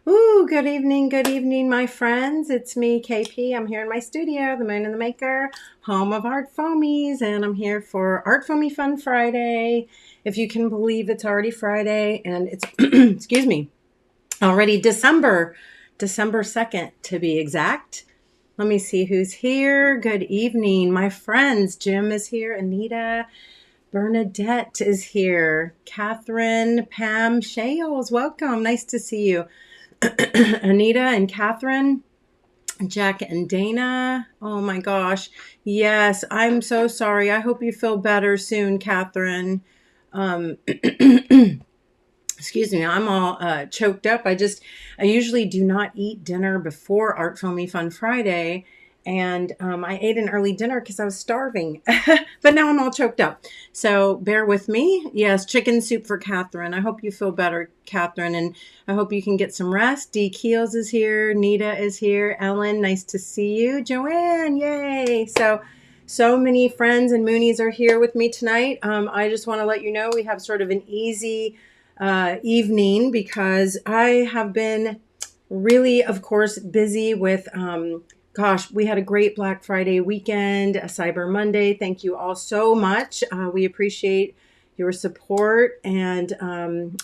Ooh, good evening, my friends. It's me, KP. I'm here in my studio, the Moon and the Maker, home of ArtFoamies, and I'm here for ArtFoamy Fun Friday. If you can believe it's already Friday, and it's, excuse me, already December 2nd to be exact. Let me see who's here. Good evening, my friends. Jim is here, Anita, Bernadette is here, Catherine, Pam, Shales, welcome. Nice to see you. Anita and Catherine, Jack and Dana. Oh my gosh. Yes, I'm so sorry. I hope you feel better soon, Catherine. Excuse me, I'm all choked up. I usually do not eat dinner before ArtFoamy Fun Friday. And I ate an early dinner because I was starving. But now I'm all choked up. So bear with me. Yes, chicken soup for Catherine. I hope you feel better, Catherine. And I hope you can get some rest. Dee Keels is here. Nita is here. Ellen, nice to see you. Joanne, yay. So many friends and Moonies are here with me tonight. I just want to let you know we have sort of an easy evening because I have been really, of course, busy with, gosh, we had a great Black Friday weekend, a Cyber Monday. Thank you all so much. We appreciate your support. And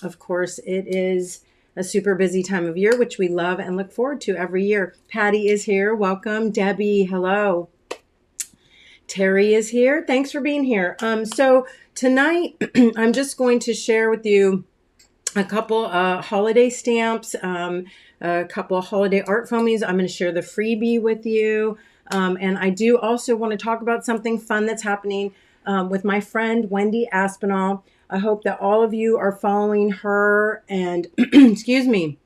of course, it is a super busy time of year, which we love and look forward to every year. Patty is here. Welcome. Debbie, hello. Terry is here. Thanks for being here. So tonight, I'm just going to share with you a couple holiday stamps, a couple of holiday art foamies. I'm going to share the freebie with you. And I do also want to talk about something fun that's happening with my friend, Wendy Aspinall. I hope that all of you are following her and, excuse me,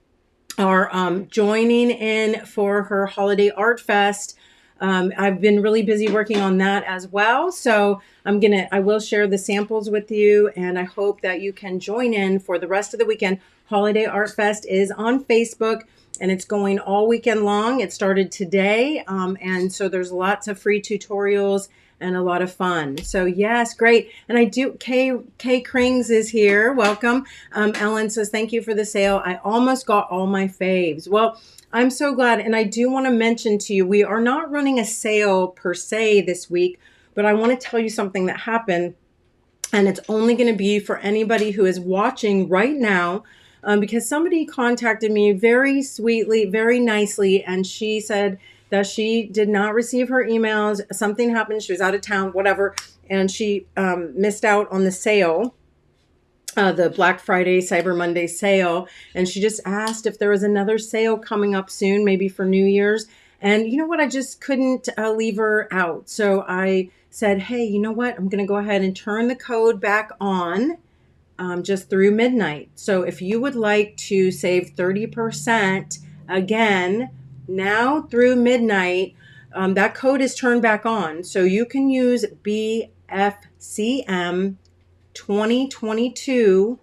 are joining in for her holiday art fest. I've been really busy working on that as well. So I will share the samples with you, and I hope that you can join in for the rest of the weekend. Holiday Art Fest is on Facebook, and it's going all weekend long. It started today, and so there's lots of free tutorials and a lot of fun. So yes, great. And Kay Krings is here. Welcome. Ellen says, thank you for the sale. I almost got all my faves. Well, I'm so glad. And I do want to mention to you, we are not running a sale per se this week, but I want to tell you something that happened. And it's only going to be for anybody who is watching right now, because somebody contacted me very sweetly, very nicely, and she said that she did not receive her emails. Something happened. She was out of town, whatever, and she missed out on the sale. The Black Friday, Cyber Monday sale. And she just asked if there was another sale coming up soon, maybe for New Year's. And you know what? I just couldn't leave her out. So I said, hey, you know what? I'm going to go ahead and turn the code back on just through midnight. So if you would like to save 30% again, now through midnight, that code is turned back on. So you can use BFCM 2022,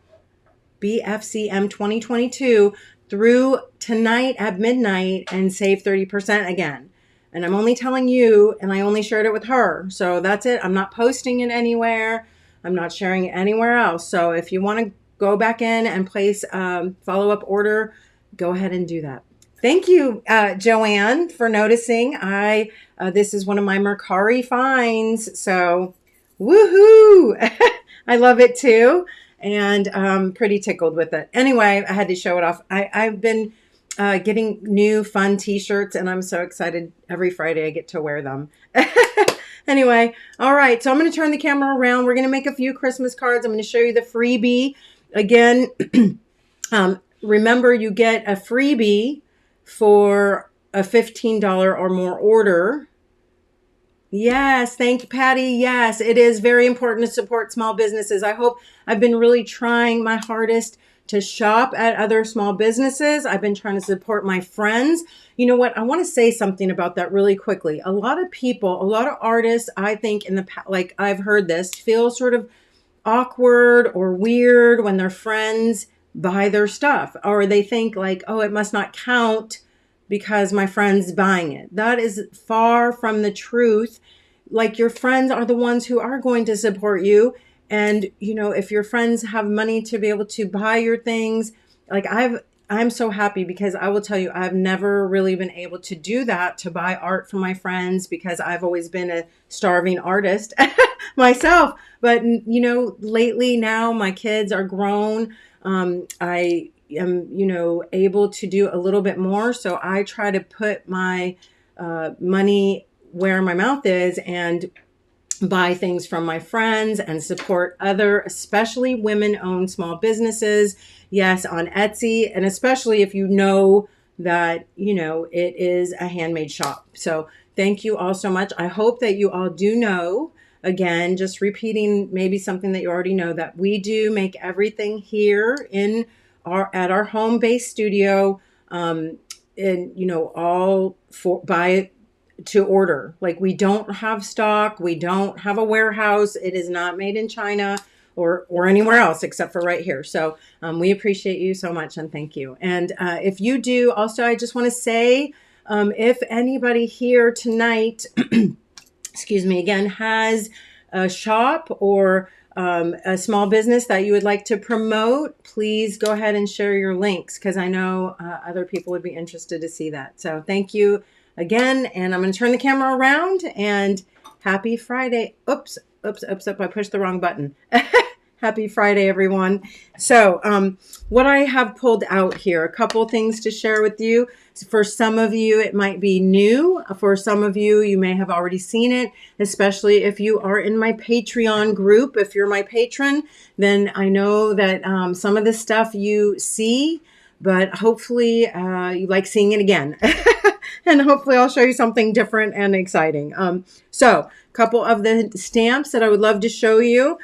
BFCM 2022 through tonight at midnight and save 30% again. And I'm only telling you, and I only shared it with her. So that's it. I'm not posting it anywhere. I'm not sharing it anywhere else. So if you want to go back in and place a follow-up order, go ahead and do that. Thank you, Joanne, for noticing. This is one of my Mercari finds. So woohoo! I love it too, and I'm pretty tickled with it. Anyway, I had to show it off. I've been getting new fun t-shirts, and I'm so excited. Every Friday I get to wear them. Anyway, all right, so I'm going to turn the camera around. We're going to make a few Christmas cards. I'm going to show you the freebie. Again, remember you get a freebie for a $15 or more order. Yes, thank you, Patty. Yes, it is very important to support small businesses. I've been really trying my hardest to shop at other small businesses. I've been trying to support my friends. You know what? I want to say something about that really quickly. A lot of people, a lot of artists, I think like I've heard this, feel sort of awkward or weird when their friends buy their stuff, or they think like, oh, it must not count because my friend's buying it. That is far from the truth. Like, your friends are the ones who are going to support you. And, you know, if your friends have money to be able to buy your things, like I'm so happy because I will tell you, I've never really been able to do that, to buy art for my friends, because I've always been a starving artist myself. But, you know, lately now my kids are grown. I am, you know, able to do a little bit more. So I try to put my money where my mouth is and buy things from my friends and support other, especially women-owned small businesses. Yes, on Etsy, and especially if you know that, you know, it is a handmade shop. So thank you all so much. I hope that you all do know, again, just repeating maybe something that you already know, that we do make everything here in at our home-based studio, and, you know, all for by to order. Like, we don't have stock, we don't have a warehouse, it is not made in China or anywhere else except for right here. So we appreciate you so much, and thank you. And if you do, also, I just want to say, if anybody here tonight excuse me, again, has a shop or a small business that you would like to promote, please go ahead and share your links, because I know other people would be interested to see that. So thank you again, and I'm going to turn the camera around, and happy Friday. Oops, I pushed the wrong button. Happy Friday, everyone. So what I have pulled out here, a couple things to share with you. For some of you, it might be new. For some of you, you may have already seen it, especially if you are in my Patreon group. If you're my patron, then I know that some of this stuff you see, but hopefully you like seeing it again. And hopefully I'll show you something different and exciting. So a couple of the stamps that I would love to show you.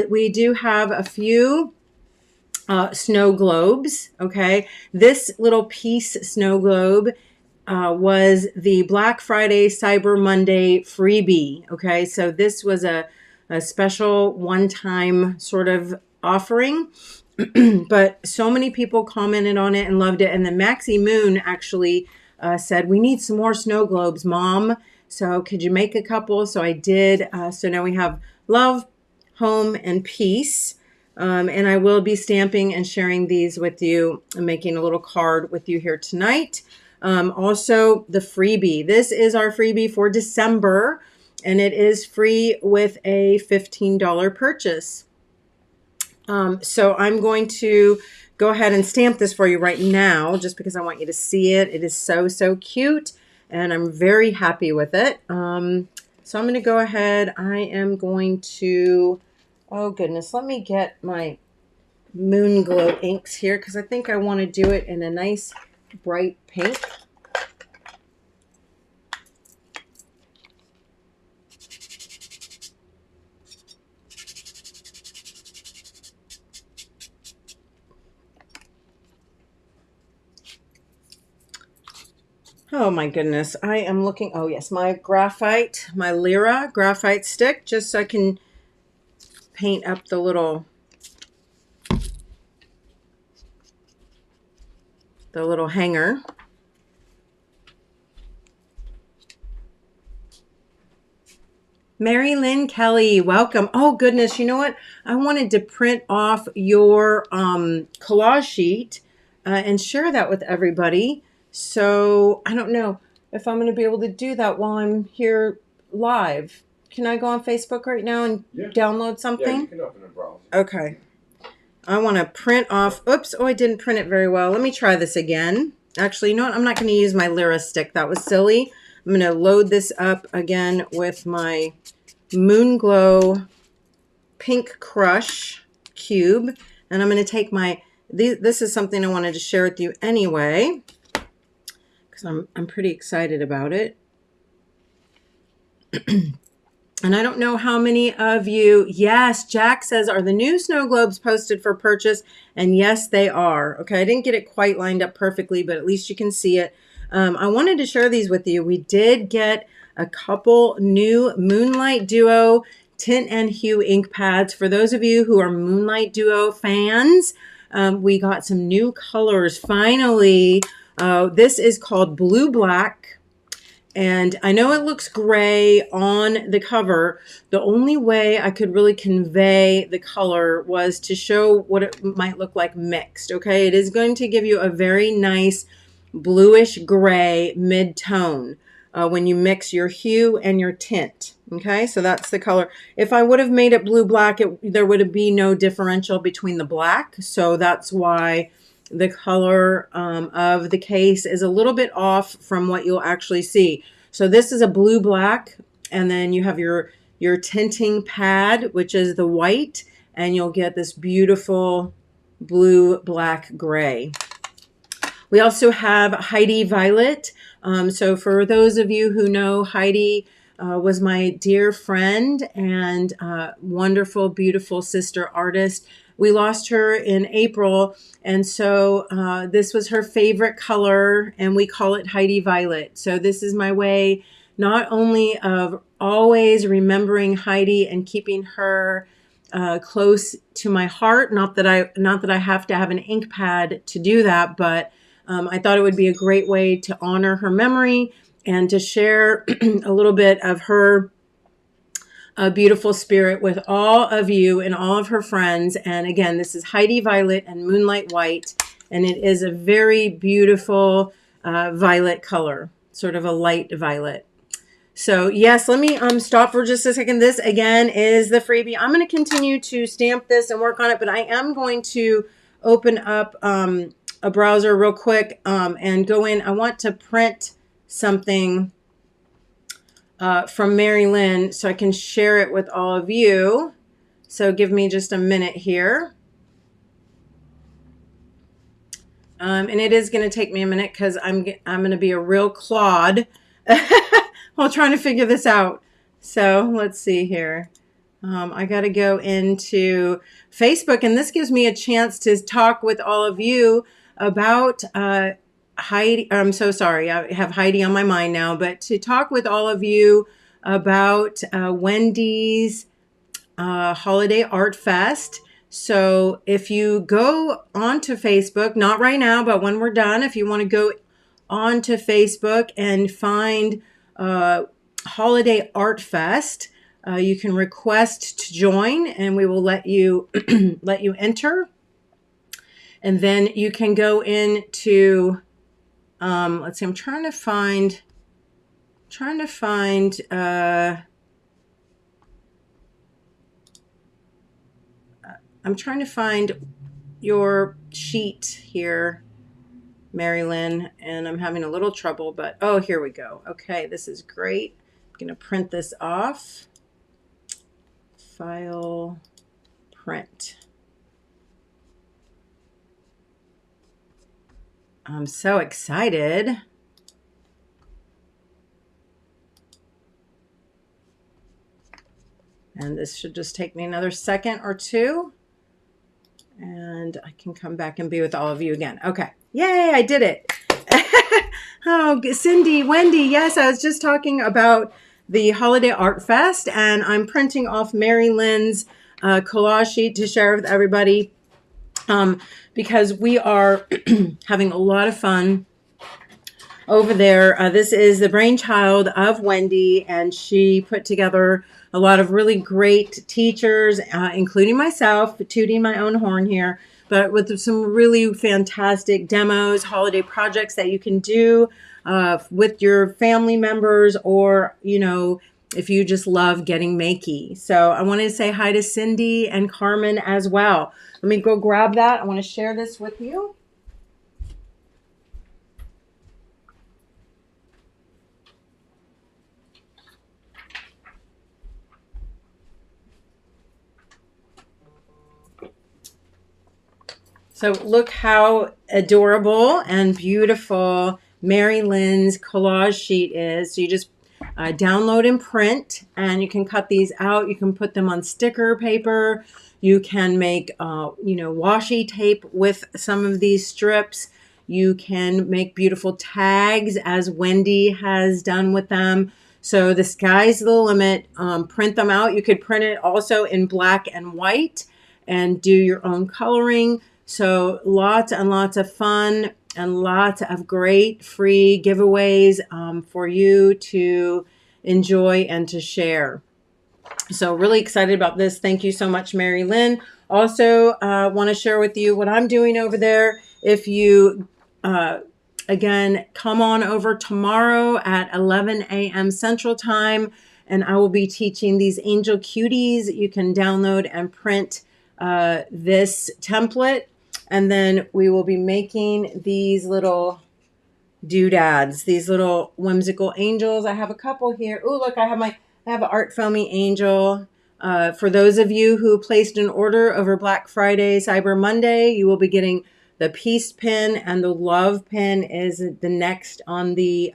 We do have a few snow globes. Okay, this little piece snow globe was the Black Friday Cyber Monday freebie. Okay, so this was a special one-time sort of offering. But so many people commented on it and loved it. And then Maxie Moon actually said, we need some more snow globes, Mom. So could you make a couple? So I did. So now we have love, home, and peace. And I will be stamping and sharing these with you and making a little card with you here tonight. Also, the freebie. This is our freebie for December, and it is free with a $15 purchase. So I'm going to go ahead and stamp this for you right now, just because I want you to see it. It is so, so cute, and I'm very happy with it. So I'm going to go ahead. I am going to, oh goodness, let me get my Moon Glow inks here, because I think I want to do it in a nice bright pink. Oh my goodness, I am looking, oh yes, my graphite, my Lyra graphite stick, just so I can paint up the little hanger. Mary Lynn Kelly, welcome. Oh goodness, you know what? I wanted to print off your collage sheet and share that with everybody. So I don't know if I'm going to be able to do that while I'm here live. Can I go on Facebook right now and download something? Yeah, you can open a browser. Okay. I want to print off. Oops. Oh, I didn't print it very well. Let me try this again. Actually, you know what? I'm not going to use my Lyra stick. That was silly. I'm going to load this up again with my Moon Glow Pink Crush cube. And I'm going to take my, this is something I wanted to share with you anyway, because I'm pretty excited about it. And I don't know how many of you, yes, Jack says, are the new snow globes posted for purchase? And yes, they are. Okay, I didn't get it quite lined up perfectly, but at least you can see it. I wanted to share these with you. We did get a couple new Moonlight Duo Tint and Hue ink pads. For those of you who are Moonlight Duo fans, we got some new colors finally. This is called Blue Black, And I know it looks gray on the cover. The only way I could really convey the color was to show what it might look like mixed, okay? It is going to give you a very nice bluish gray mid-tone when you mix your hue and your tint, okay? So that's the color. If I would have made it blue-black, there would be no differential between the black, so that's why the color of the case is a little bit off from what you'll actually see. So this is a blue-black, and then you have your tinting pad, which is the white, and you'll get this beautiful blue-black gray. We also have Heidi Violet. So for those of you who know, Heidi was my dear friend and wonderful, beautiful sister artist. We lost her in April, and so this was her favorite color, and we call it Heidi Violet. So this is my way not only of always remembering Heidi and keeping her close to my heart. Not that I have to have an ink pad to do that, but I thought it would be a great way to honor her memory and to share a little bit of her beautiful spirit with all of you and all of her friends. And again, this is Heidi Violet and Moonlight White, and it is a very beautiful violet color, sort of a light violet. So yes, let me stop for just a second. This again is the freebie. I'm going to continue to stamp this and work on it, but I am going to open up a browser real quick and go in. I want to print something from Mary Lynn so I can share it with all of you. So give me just a minute here. And it is going to take me a minute because I'm going to be a real clod while trying to figure this out. So let's see here. I got to go into Facebook, and this gives me a chance to talk with all of you about Heidi. I'm so sorry. I have Heidi on my mind now, but to talk with all of you about Wendy's Holiday Art Fest. So if you go onto Facebook, not right now, but when we're done, if you want to go onto Facebook and find Holiday Art Fest, you can request to join, and we will let you let you enter. And then you can go into let's see, I'm trying to find your sheet here, Mary Lynn, and I'm having a little trouble, but oh, here we go. Okay, this is great. I'm going to print this off. File, print. I'm so excited. And this should just take me another second or two. And I can come back and be with all of you again. Okay. Yay, I did it. Oh, Cindy, Wendy, yes, I was just talking about the Holiday Art Fest, and I'm printing off Mary Lynn's collage sheet to share with everybody because we are having a lot of fun over there. This is the brainchild of Wendy, and she put together a lot of really great teachers, including myself, tooting my own horn here, but with some really fantastic demos, holiday projects that you can do with your family members, or, you know, if you just love getting makey. So I wanted to say hi to Cindy and Carmen as well. Let me go grab that. I want to share this with you. So look how adorable and beautiful Mary Lynn's collage sheet is. So you just download and print, and you can cut these out. You can put them on sticker paper. You can make, washi tape with some of these strips. You can make beautiful tags, as Wendy has done with them. So the sky's the limit. Print them out. You could print it also in black and white and do your own coloring. So lots and lots of fun. and lots of great free giveaways for you to enjoy and to share. So really excited about this. Thank you so much, Mary Lynn. Also want to share with you what I'm doing over there. If you, again, come on over tomorrow at 11 a.m. Central Time, and I will be teaching these angel cuties. You can download and print this template, and then we will be making these little doodads, these little whimsical angels. I have a couple here. Oh, look, I have an Art Foamy angel. For those of you who placed an order over Black Friday, Cyber Monday, you will be getting the peace pin, and the love pin is the next on the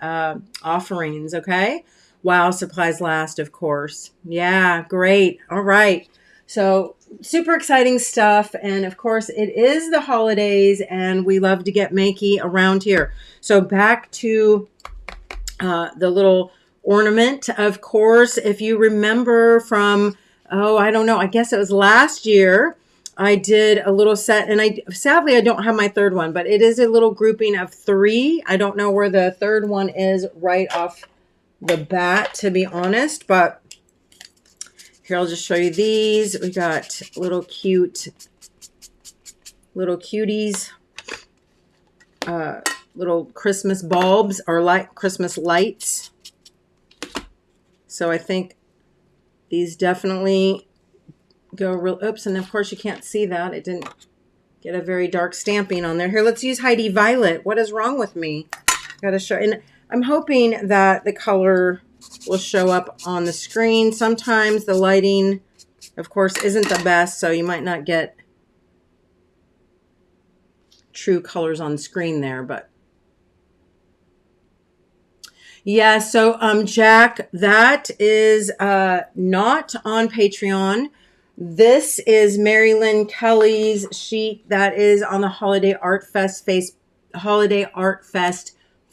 offerings, okay? While supplies last, of course. Yeah, great. All right. So super exciting stuff. And of course, it is the holidays, and we love to get makey around here. So back to the little ornament, of course. If you remember from, oh, I don't know, I guess it was last year, I did a little set, and sadly I don't have my third one, but it is a little grouping of 3. I don't know where the third one is right off the bat, to be honest, but here, I'll just show you these. We got little cuties, little Christmas bulbs, or Christmas lights. So I think these definitely go real, oops, and of course you can't see that. It didn't get a very dark stamping on there. Here, let's use Heidi Violet. What is wrong with me? Got to show, and I'm hoping that the color will show up on the screen. Sometimes the lighting, of course, isn't the best, so you might not get true colors on screen there, but yeah. So Jack, that is not on Patreon. This is Mary Lynn Kelly's sheet that is on the Holiday Art Fest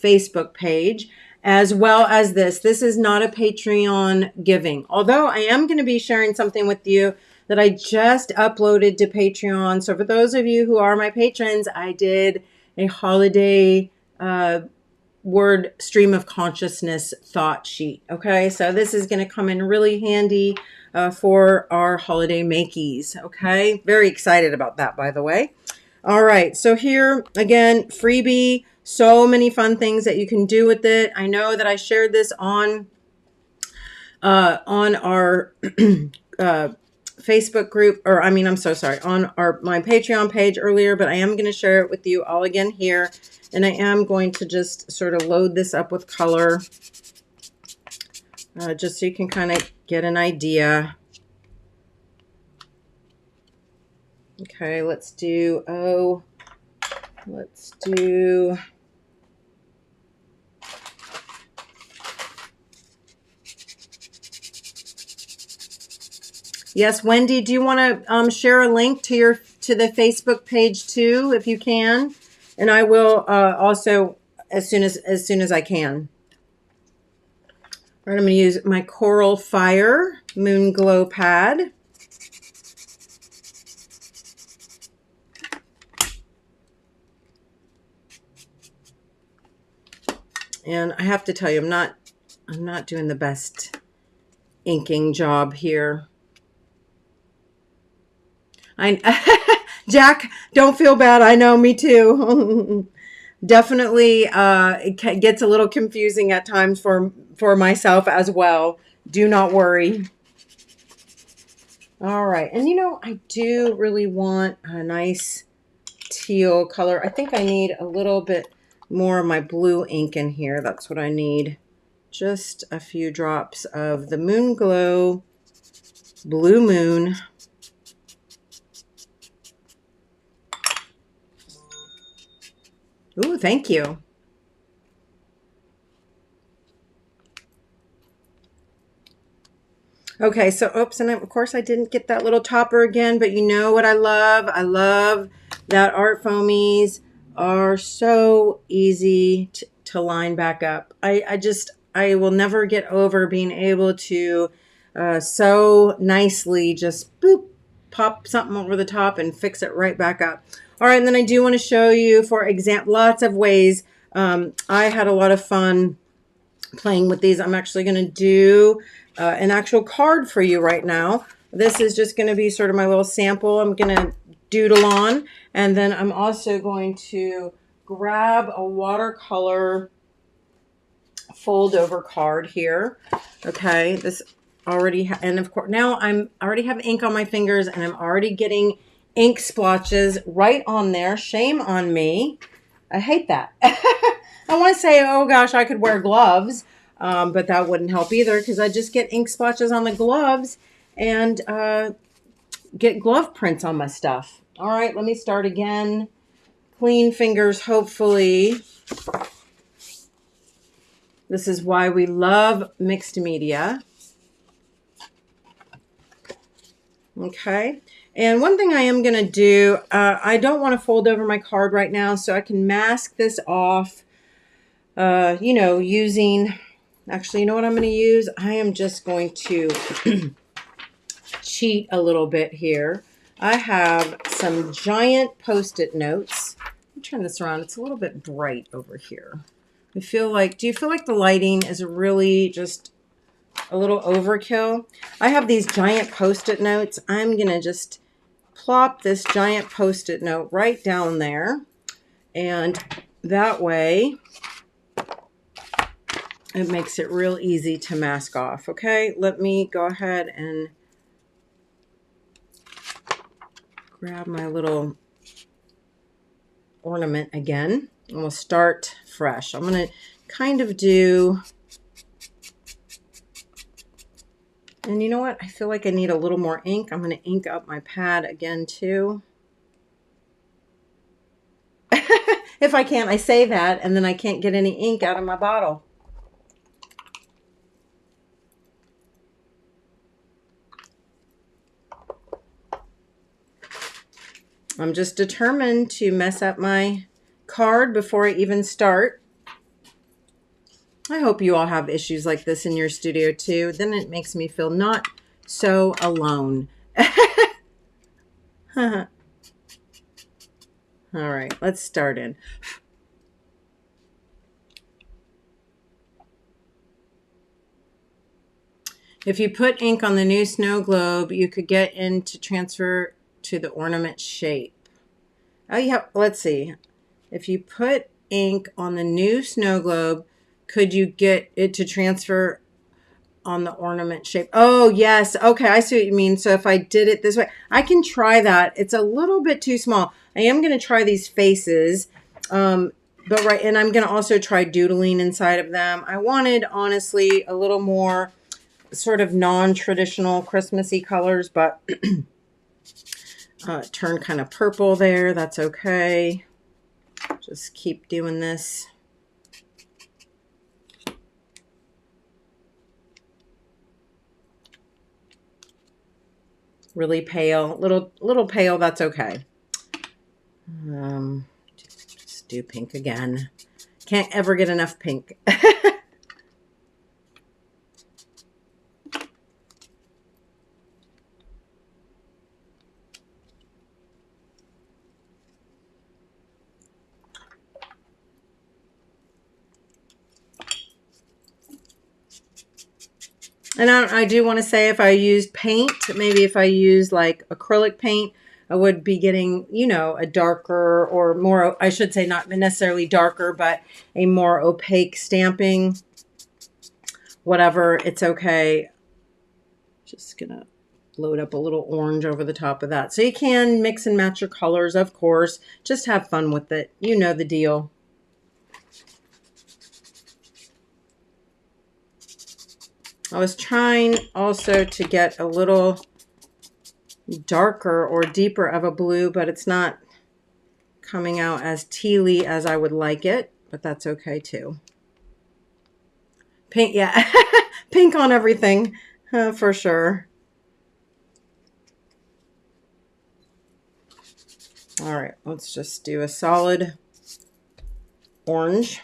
Facebook page, as well as this. This is not a Patreon giving, although I am going to be sharing something with you that I just uploaded to Patreon. So for those of you who are my patrons, I did a holiday word stream of consciousness thought sheet. Okay, so this is going to come in really handy for our holiday makeys. Okay, very excited about that, by the way. All right, so here again, freebie. So many fun things that you can do with it. I know that I shared this on our Facebook group, or I mean, I'm so sorry, on my Patreon page earlier, but I am going to share it with you all again here. And I am going to just sort of load this up with color, just so you can kind of get an idea. Okay, let's do, yes, Wendy, do you want to share a link to the Facebook page too, if you can? And I will also as soon as I can. All right, I'm going to use my Coral Fire Moon Glow pad. And I have to tell you, I'm not doing the best inking job here. Jack, don't feel bad. I know, me too. Definitely it gets a little confusing at times for myself as well. Do not worry. All right. And you know, I do really want a nice teal color. I think I need a little bit more of my blue ink in here. That's what I need. Just a few drops of the Moon Glow Blue Moon. Ooh, thank you. Okay, so oops, and of course I didn't get that little topper again, but you know what I love? I love that Art Foamies are so easy to line back up. I will never get over being able to so nicely just boop, pop something over the top and fix it right back up. All right, and then I do want to show you, for example, lots of ways. I had a lot of fun playing with these. I'm actually going to do an actual card for you right now. This is just going to be sort of my little sample I'm going to doodle on. And then I'm also going to grab a watercolor fold over card here. Okay, this already, and of course now I already have ink on my fingers and I'm already getting ink splotches right on there. Shame on me. I hate that. I want to say, oh gosh, I could wear gloves, but that wouldn't help either because I just get ink splotches on the gloves and get glove prints on my stuff. All right, let me start again. Clean fingers, hopefully. This is why we love mixed media. Okay. And one thing I am going to do, I don't want to fold over my card right now, so I can mask this off, you know, using, actually, you know what I'm going to use? I am just going to cheat a little bit here. I have some giant Post-it notes. Let me turn this around. It's a little bit bright over here. I feel like, do you feel like the lighting is really just a little overkill? I have these giant Post-it notes. I'm going to just plop this giant Post-it note right down there. And that way, it makes it real easy to mask off. Okay, let me go ahead and grab my little ornament again. And we'll start fresh. I'm going to kind of do, and you know what? I feel like I need a little more ink. I'm going to ink up my pad again too. If I can't, I say that, and then I can't get any ink out of my bottle. I'm just determined to mess up my card before I even start. I hope you all have issues like this in your studio too. Then it makes me feel not so alone. All right, let's start in. If you put ink on the new snow globe, you could get in to transfer to the ornament shape. Oh, yeah, let's see. If you put ink on the new snow globe, could you get it to transfer on the ornament shape? Oh, yes. Okay, I see what you mean. So if I did it this way, I can try that. It's a little bit too small. I am going to try these faces. But right, and I'm going to also try doodling inside of them. I wanted, honestly, a little more sort of non-traditional Christmassy colors, but turned kind of purple there. That's okay. Just keep doing this. Really pale, little pale. That's okay. Just do pink again. Can't ever get enough pink. And I do want to say, if I used paint, maybe if I use like acrylic paint, I would be getting, you know, a darker or more, I should say not necessarily darker, but a more opaque stamping. Whatever, it's okay. Just gonna load up a little orange over the top of that. So you can mix and match your colors, of course. Just have fun with it. You know the deal. I was trying also to get a little darker or deeper of a blue, but it's not coming out as tealy as I would like it, but that's okay too. Pink, yeah, pink on everything, for sure. All right, let's just do a solid orange.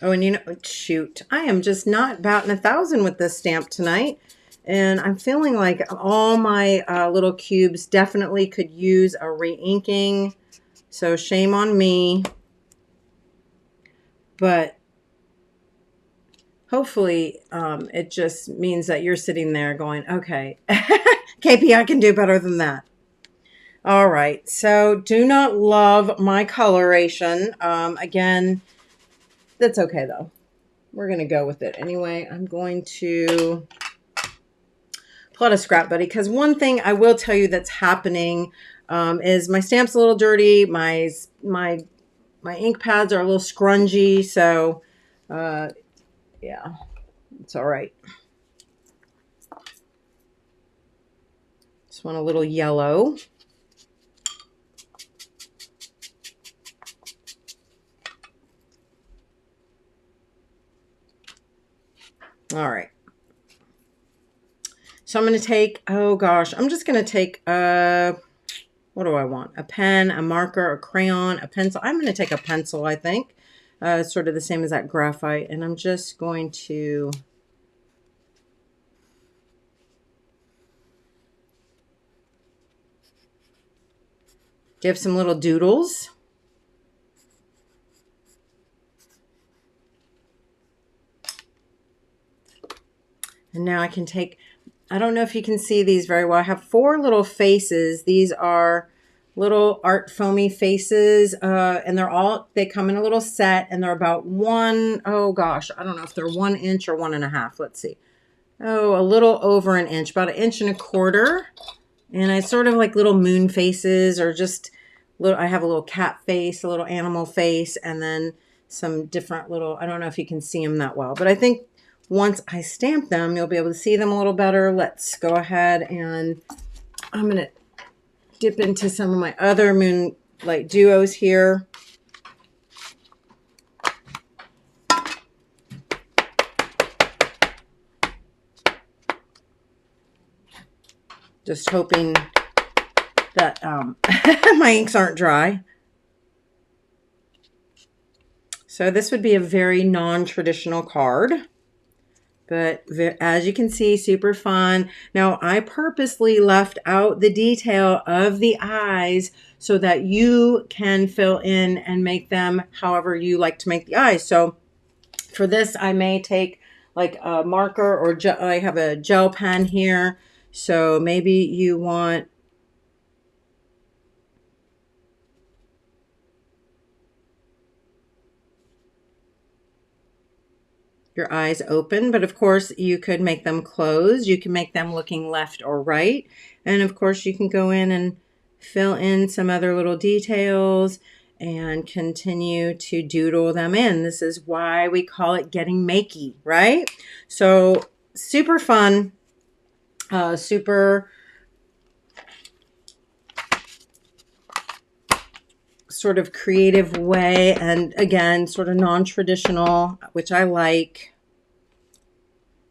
Oh, and you know, shoot, I am just not batting 1,000 with this stamp tonight. And I'm feeling like all my little cubes definitely could use a re-inking. So shame on me. But hopefully it just means that you're sitting there going, okay, KP, I can do better than that. All right, so do not love my coloration. Again, that's okay though. We're going to go with it. Anyway, I'm going to pull out a scrap buddy because one thing I will tell you that's happening is my stamp's a little dirty. My ink pads are a little scrungy. So, yeah, it's all right. Just want a little yellow. All right. So I'm going to take, oh gosh, I'm just going to take, what do I want? A pen, a marker, a crayon, a pencil. I'm going to take a pencil, I think. Sort of the same as that graphite. And I'm just going to give some little doodles. And now I can take, I don't know if you can see these very well. I have 4 little faces. These are little ArtFoamy faces, and they come in a little set, and they're about oh gosh, I don't know if they're 1 inch or 1.5. Let's see. Oh, a little over an inch, about 1.25 inches. And I sort of like little moon faces, or just little, I have a little cat face, a little animal face, and then some different little, I don't know if you can see them that well, but I think once I stamp them, you'll be able to see them a little better. Let's go ahead and I'm going to dip into some of my other Moonlight Duos here. Just hoping that my inks aren't dry. So this would be a very non-traditional card. But as you can see, super fun. Now, I purposely left out the detail of the eyes so that you can fill in and make them however you like to make the eyes. So for this, I may take like a marker, or I have a gel pen here. So maybe you want your eyes open, but of course you could make them closed. You can make them looking left or right. And of course you can go in and fill in some other little details and continue to doodle them in. This is why we call it getting makey, right? So super fun, super sort of creative way, and again, sort of non-traditional, which I like.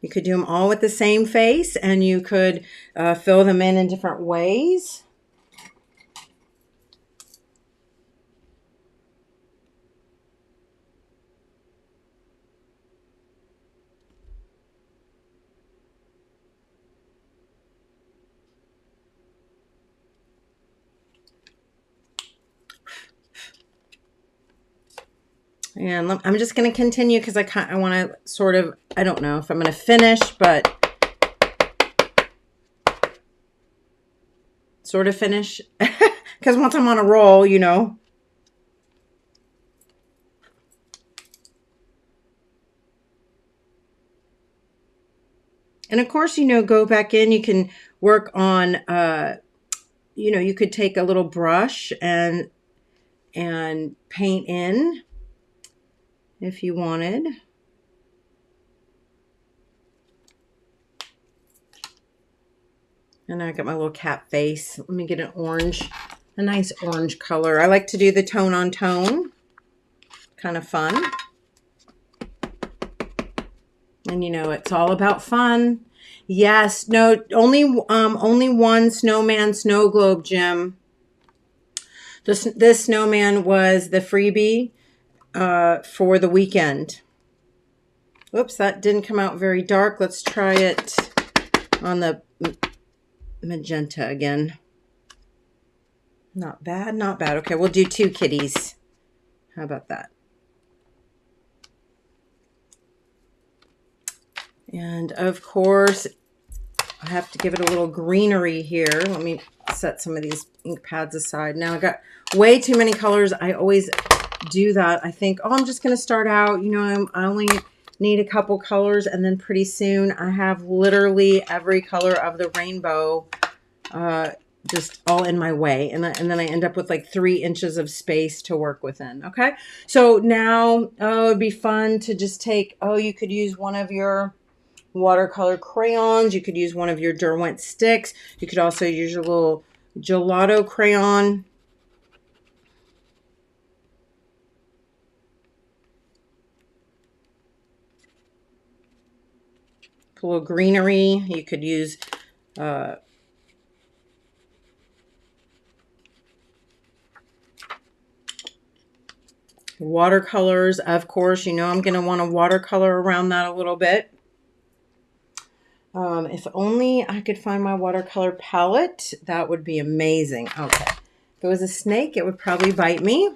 You could do them all with the same face, and you could fill them in different ways. And I'm just going to continue because I want to sort of, I don't know if I'm going to finish, but sort of finish. Because once I'm on a roll, you know. And of course, you know, go back in. You can work on, you know, you could take a little brush and paint in if you wanted. And I got my little cat face. Let me get an orange, a nice orange color. I like to do the tone on tone. Kind of fun. And you know, it's all about fun. Yes, no, only one snowman snow globe, Jim. This snowman was the freebie for the weekend. Oops, that didn't come out very dark. Let's try it on the magenta again. Not bad, not bad. Okay, we'll do 2 kitties. How about that? And of course, I have to give it a little greenery here. Let me set some of these ink pads aside. Now I got way too many colors. I always do that. I think, oh, I'm just going to start out, you know, I only need a couple colors, and then pretty soon I have literally every color of the rainbow just all in my way. And then I end up with like 3 inches of space to work within. Okay. So now, oh, it'd be fun to just take, oh, you could use one of your watercolor crayons. You could use one of your Derwent sticks. You could also use your little gelato crayon. A little greenery. You could use watercolors. Of course, you know I'm going to want to watercolor around that a little bit. If only I could find my watercolor palette, that would be amazing. Okay. If it was a snake, it would probably bite me.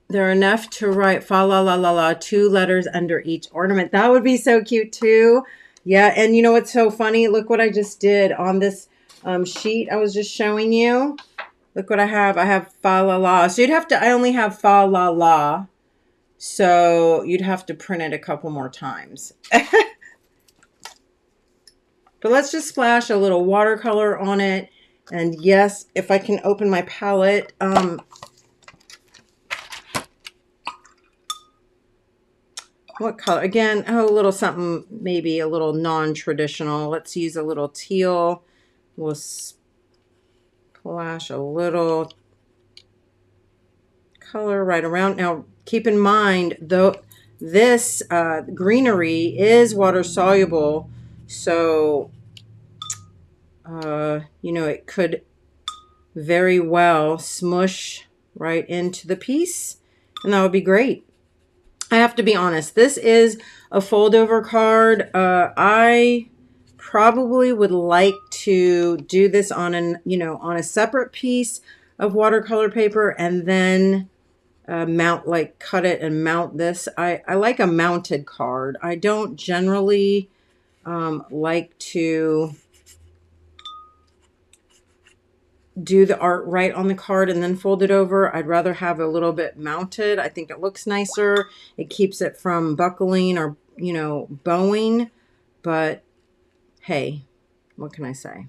They're enough to write fa la la la la 2 letters under each ornament. That would be so cute too. Yeah, and you know what's so funny? Look what I just did on this sheet I was just showing you. Look what I have. I have fa la la. So you'd have to, I only have fa la la. So you'd have to print it a couple more times. But let's just splash a little watercolor on it. And yes, if I can open my palette. What color? Again, oh, a little something, maybe a little non-traditional. Let's use a little teal. We'll splash a little color right around. Now, keep in mind, though, this greenery is water soluble, so you know, it could very well smush right into the piece, and that would be great. I have to be honest, this is a fold over card. I probably would like to do this on on a separate piece of watercolor paper, and then cut it and mount this. I like a mounted card. I don't generally like to do the art right on the card and then fold it over. I'd rather have a little bit mounted. I think it looks nicer. It keeps it from buckling or, you know, bowing. But hey, what can I say?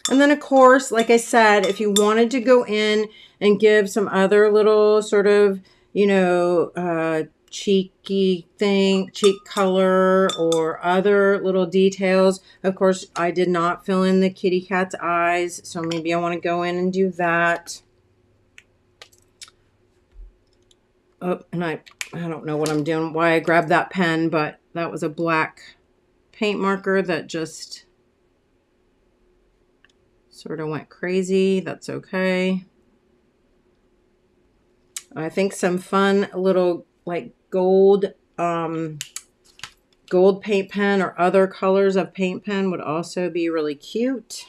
And then, of course, like I said, if you wanted to go in and give some other little sort of, you know, cheeky thing, cheek color or other little details. Of course, I did not fill in the kitty cat's eyes, so maybe I want to go in and do that. Oh, and I don't know what I'm doing, why I grabbed that pen, but that was a black paint marker that just sort of went crazy. That's okay. I think some fun little like gold paint pen or other colors of paint pen would also be really cute.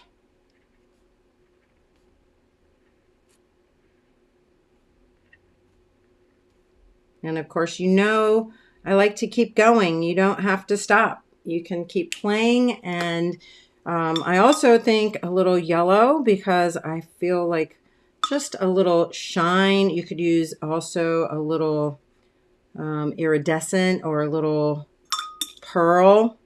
And of course, you know, I like to keep going. You don't have to stop. You can keep playing. And I also think a little yellow, because I feel like just a little shine. You could use also a little iridescent or a little pearl.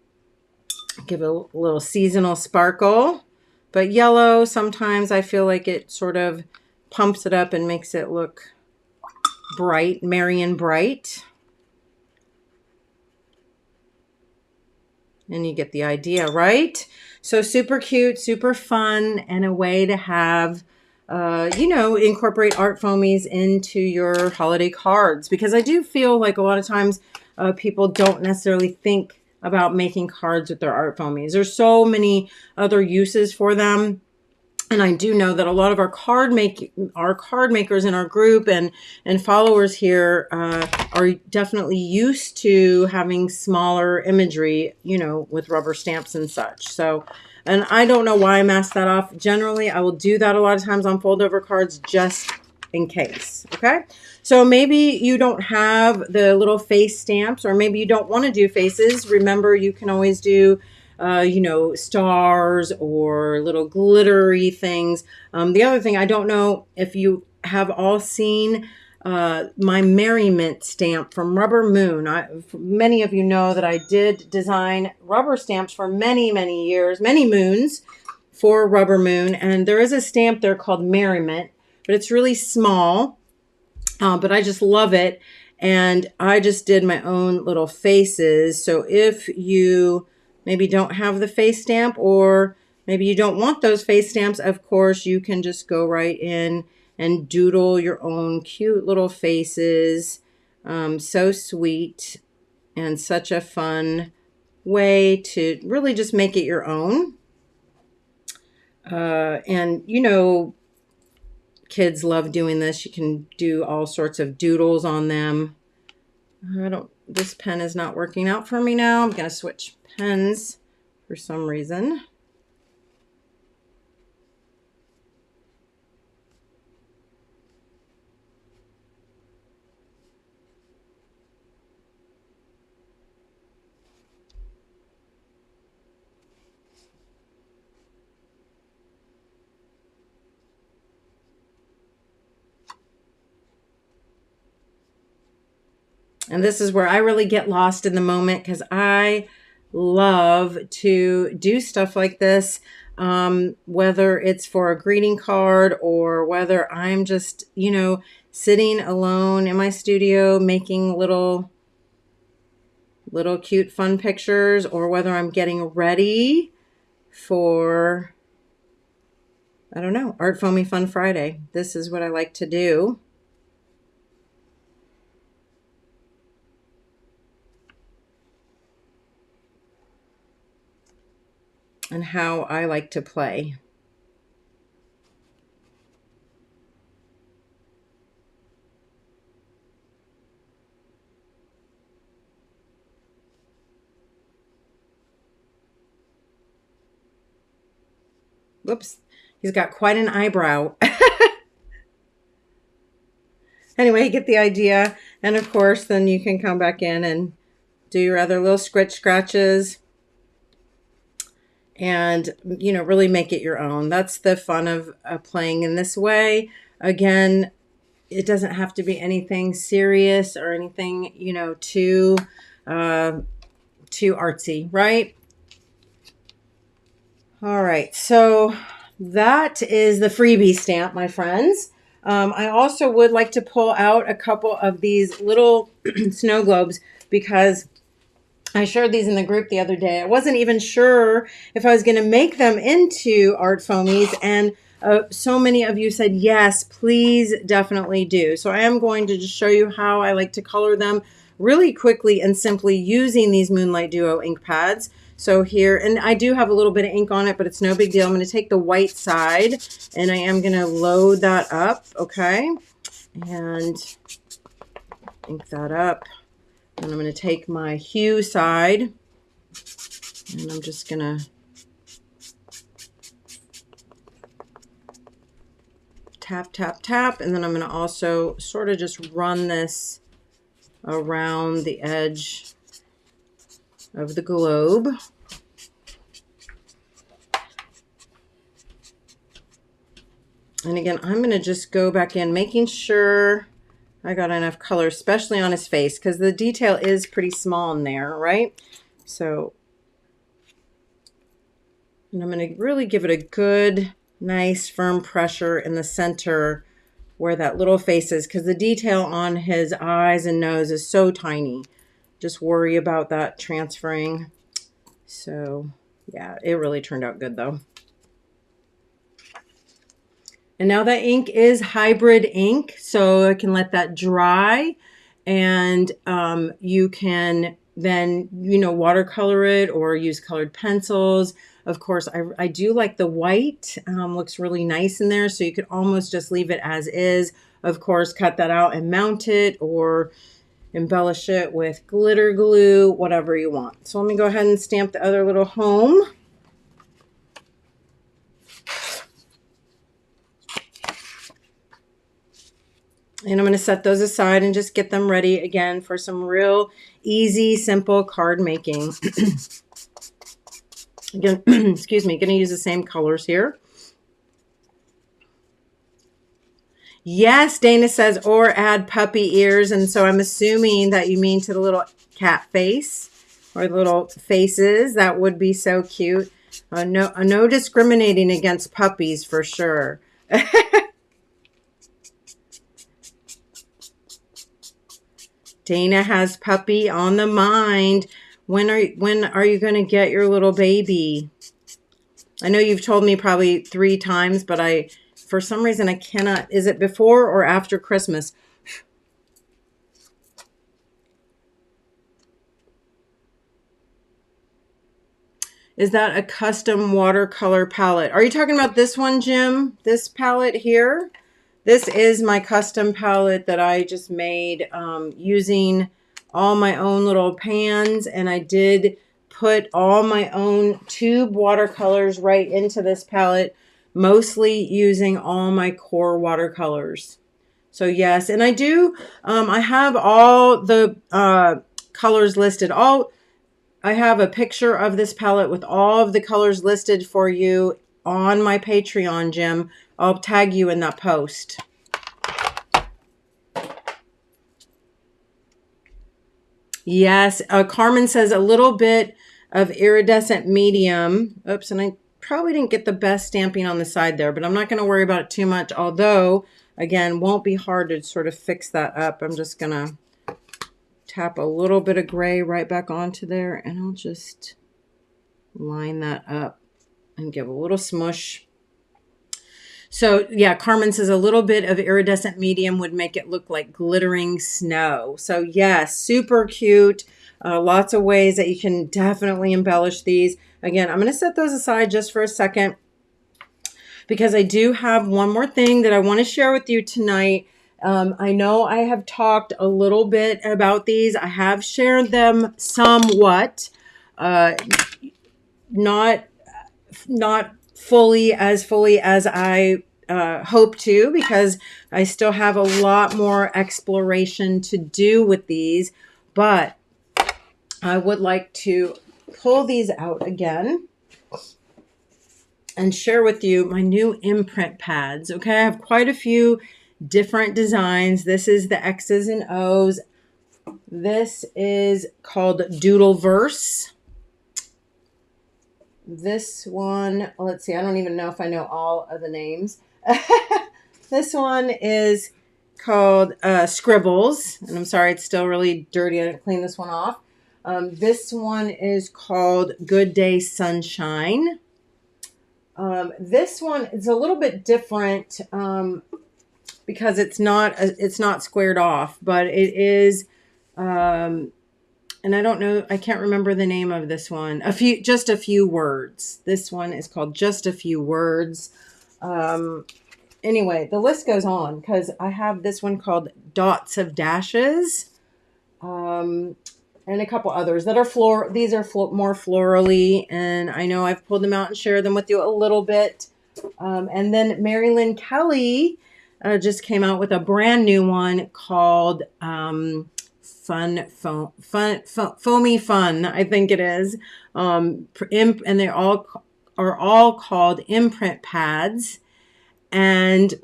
Give it a little seasonal sparkle. But yellow, sometimes I feel like it sort of pumps it up and makes it look bright, merry and bright. And you get the idea, right? So super cute, super fun, and a way to have you know, incorporate art foamies into your holiday cards, because I do feel like a lot of times people don't necessarily think about making cards with their art foamies. There's so many other uses for them. And I do know that a lot of our card makers in our group and followers here are definitely used to having smaller imagery, you know, with rubber stamps and such. So, and I don't know why I masked that off. Generally, I will do that a lot of times on fold over cards just in case. Okay. So maybe you don't have the little face stamps, or maybe you don't want to do faces. Remember, you can always do you know, stars or little glittery things. The other thing, I don't know if you have all seen my Merriment stamp from Rubber Moon. Many of you know that I did design rubber stamps for many, many years, many moons for Rubber Moon. And there is a stamp there called Merriment, but it's really small, but I just love it. And I just did my own little faces. So if you maybe don't have the face stamp, or maybe you don't want those face stamps, of course, you can just go right in and doodle your own cute little faces. So sweet and such a fun way to really just make it your own. And, you know, kids love doing this. You can do all sorts of doodles on them. This pen is not working out for me now. I'm going to switch pens for some reason. And this is where I really get lost in the moment, because I love to do stuff like this, whether it's for a greeting card or whether I'm just, you know, sitting alone in my studio making little cute fun pictures, or whether I'm getting ready for, I don't know, ArtFoamies Fun Friday. This is what I like to do. And how I like to play. Whoops, he's got quite an eyebrow. Anyway, you get the idea. And of course, then you can come back in and do your other little scratches. And, you know, really make it your own. That's the fun of playing in this way. Again, it doesn't have to be anything serious or anything, you know, too artsy, right? All right, so that is the freebie stamp, my friends. I also would like to pull out a couple of these little snow globes, because I shared these in the group the other day. I wasn't even sure if I was going to make them into ArtFoamies, and so many of you said, yes, please definitely do. So I am going to just show you how I like to color them really quickly and simply using these Moonlight Duo ink pads. So here, and I do have a little bit of ink on it, but it's no big deal. I'm going to take the white side and I am going to load that up, okay? And ink that up. And I'm going to take my hue side and I'm just going to tap, tap, tap. And then I'm going to also sort of just run this around the edge of the globe. And again, I'm going to just go back in, making sure I got enough color, especially on his face, because the detail is pretty small in there, right? So, and I'm going to really give it a good, nice, firm pressure in the center where that little face is, because the detail on his eyes and nose is so tiny. Just worry about that transferring. So, yeah, it really turned out good, though. And now that ink is hybrid ink, so I can let that dry, and you can then, you know, watercolor it or use colored pencils. Of course, I do like the white, looks really nice in there. So you could almost just leave it as is. Of course, cut that out and mount it or embellish it with glitter glue, whatever you want. So let me go ahead and stamp the other little home. And I'm going to set those aside and just get them ready again for some real easy, simple card making. Again, excuse me, going to use the same colors here. Yes, Dana says, or add puppy ears. And so I'm assuming that you mean to the little cat face or the little faces. That would be so cute. No discriminating against puppies for sure. Dana has puppy on the mind. When are you going to get your little baby? I know you've told me probably 3 times, but for some reason I cannot. Is it before or after Christmas? Is that a custom watercolor palette? Are you talking about this one, Jim? This palette here? This is my custom palette that I just made using all my own little pans, and I did put all my own tube watercolors right into this palette, mostly using all my core watercolors. So yes, and I do, I have all the colors listed. I have a picture of this palette with all of the colors listed for you on my Patreon, Jim. I'll tag you in that post. Yes, Carmen says a little bit of iridescent medium. Oops, and I probably didn't get the best stamping on the side there, but I'm not going to worry about it too much. Although, again, won't be hard to sort of fix that up. I'm just going to tap a little bit of gray right back onto there, and I'll just line that up and give a little smush. So yeah, Carmen says a little bit of iridescent medium would make it look like glittering snow. So yes, super cute. Lots of ways that you can definitely embellish these. Again, I'm going to set those aside just for a second because I do have one more thing that I want to share with you tonight. I know I have talked a little bit about these. I have shared them somewhat, not fully as I hope to, because I still have a lot more exploration to do with these, but I would like to pull these out again and share with you my new imprint pads. Okay, I have quite a few different designs. This is the X's and O's. This is called Doodleverse. This one, let's see, I don't even know if I know all of the names. This one is called Scribbles, and I'm sorry, it's still really dirty. I didn't clean this one off. This one is called Good Day Sunshine. This one is a little bit different because it's not squared off, but it is. And I don't know, I can't remember the name of this one. Just a few words. This one is called Just a Few Words. Anyway, the list goes on because I have this one called Dots of Dashes. And a couple others that are these are more florally, and I know I've pulled them out and shared them with you a little bit. And then Mary Lynn Kelly just came out with a brand new one called Foamy Fun, I think it is. And they are all called imprint pads. And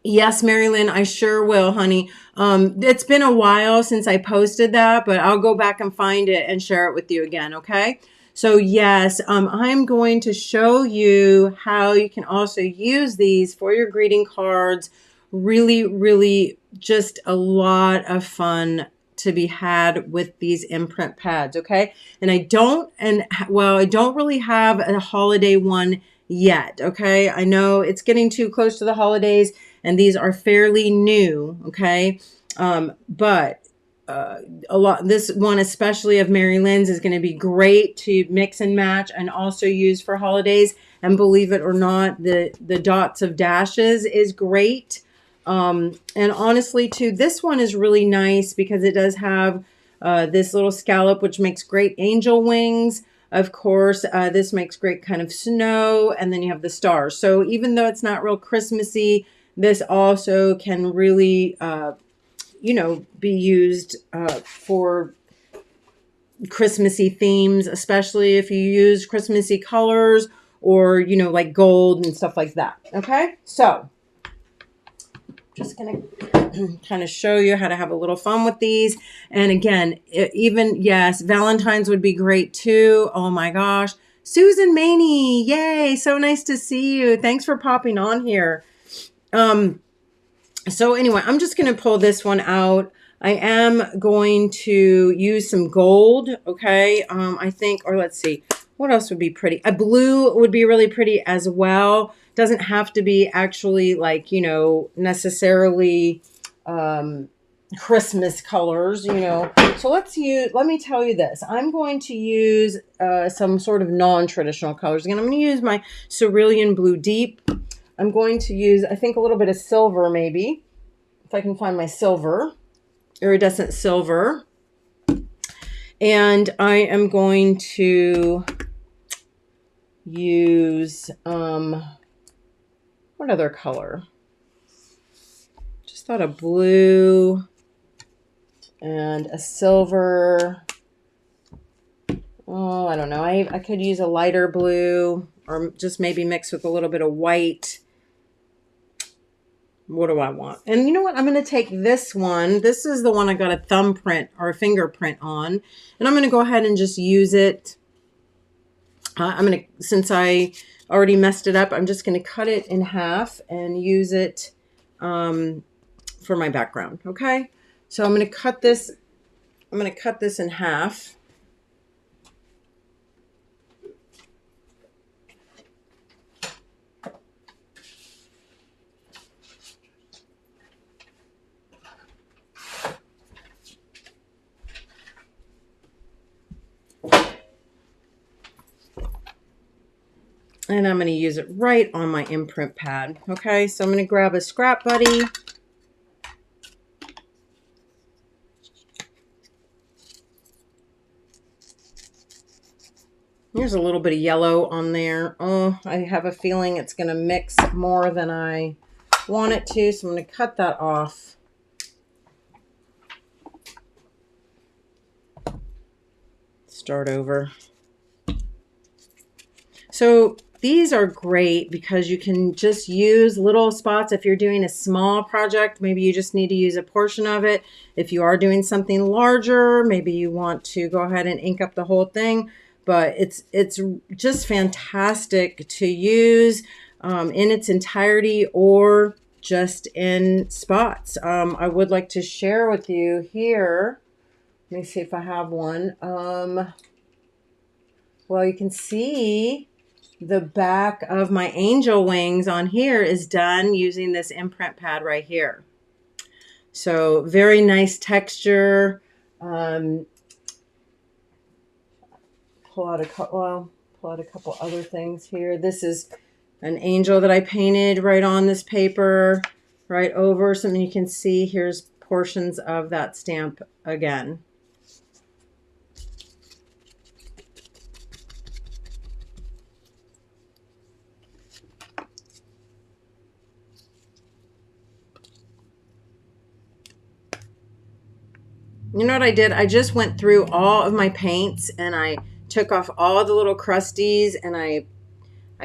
yes, Mary Lynn, I sure will, honey. It's been a while since I posted that, but I'll go back and find it and share it with you again, okay? So yes, I'm going to show you how you can also use these for your greeting cards. Really, really just a lot of fun to be had with these imprint pads, okay? And I don't really have a holiday one yet, okay? I know it's getting too close to the holidays, and these are fairly new, okay? But a lot. This one, especially of Mary Lynn's, is going to be great to mix and match and also use for holidays. And believe it or not, the dots of dashes is great. And honestly, too, this one is really nice because it does have this little scallop, which makes great angel wings. Of course, this makes great kind of snow, and then you have the stars. So even though it's not real Christmassy, this also can really, you know, be used for Christmassy themes, especially if you use Christmassy colors or, you know, like gold and stuff like that. Okay, so just gonna kind of show you how to have a little fun with these. And again, even, yes, Valentine's would be great too. Oh my gosh. Susan Maney, yay, so nice to see you. Thanks for popping on here. So anyway, I'm just going to pull this one out. I am going to use some gold, okay? I think, or let's see, what else would be pretty? A blue would be really pretty as well. Doesn't have to be actually like, you know, necessarily Christmas colors, you know. So let me tell you this. I'm going to use some sort of non-traditional colors. Again, I'm going to use my Cerulean Blue Deep. I'm going to use, I think, a little bit of silver maybe, if I can find my silver, iridescent silver. And I am going to use, what other color? Just thought a blue and a silver. Oh, I don't know. I could use a lighter blue or just maybe mix with a little bit of white. What do I want? And you know what? I'm going to take this one. This is the one I got a thumbprint or a fingerprint on. And I'm going to go ahead and just use it. I'm going to, since I already messed it up, I'm just going to cut it in half and use it for my background. Okay. So I'm going to cut this. I'm going to cut this in half. And I'm going to use it right on my imprint pad. Okay, so I'm going to grab a scrap buddy. There's a little bit of yellow on there. Oh, I have a feeling it's going to mix more than I want it to, so I'm going to cut that off. Start over. So these are great because you can just use little spots. If you're doing a small project, maybe you just need to use a portion of it. If you are doing something larger, maybe you want to go ahead and ink up the whole thing. But it's just fantastic to use in its entirety or just in spots. I would like to share with you here. Let me see if I have one. Well, you can see the back of my angel wings on here is done using this imprint pad right here. So very nice texture. Pull out a couple other things here. This is an angel that I painted right on this paper, right over something you can see. Here's portions of that stamp again. You know what I did? I just went through all of my paints and I took off all the little crusties and I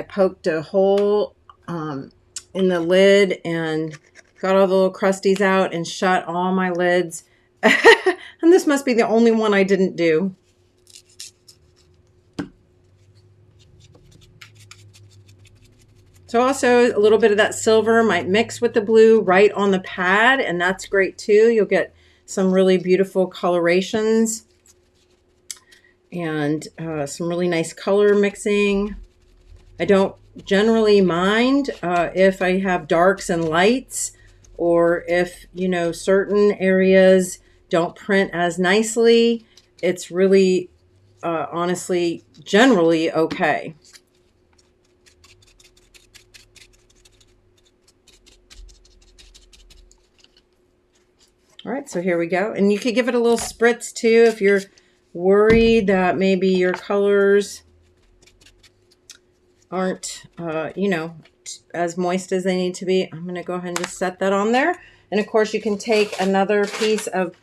poked a hole in the lid and got all the little crusties out and shut all my lids. And this must be the only one I didn't do. So also a little bit of that silver might mix with the blue right on the pad, and that's great too. You'll get some really beautiful colorations and some really nice color mixing. I don't generally mind if I have darks and lights, or if, you know, certain areas don't print as nicely, it's really, honestly, generally okay. All right, so here we go. And you could give it a little spritz too if you're worried that maybe your colors aren't, you know, as moist as they need to be. I'm going to go ahead and just set that on there. And of course, you can take another piece of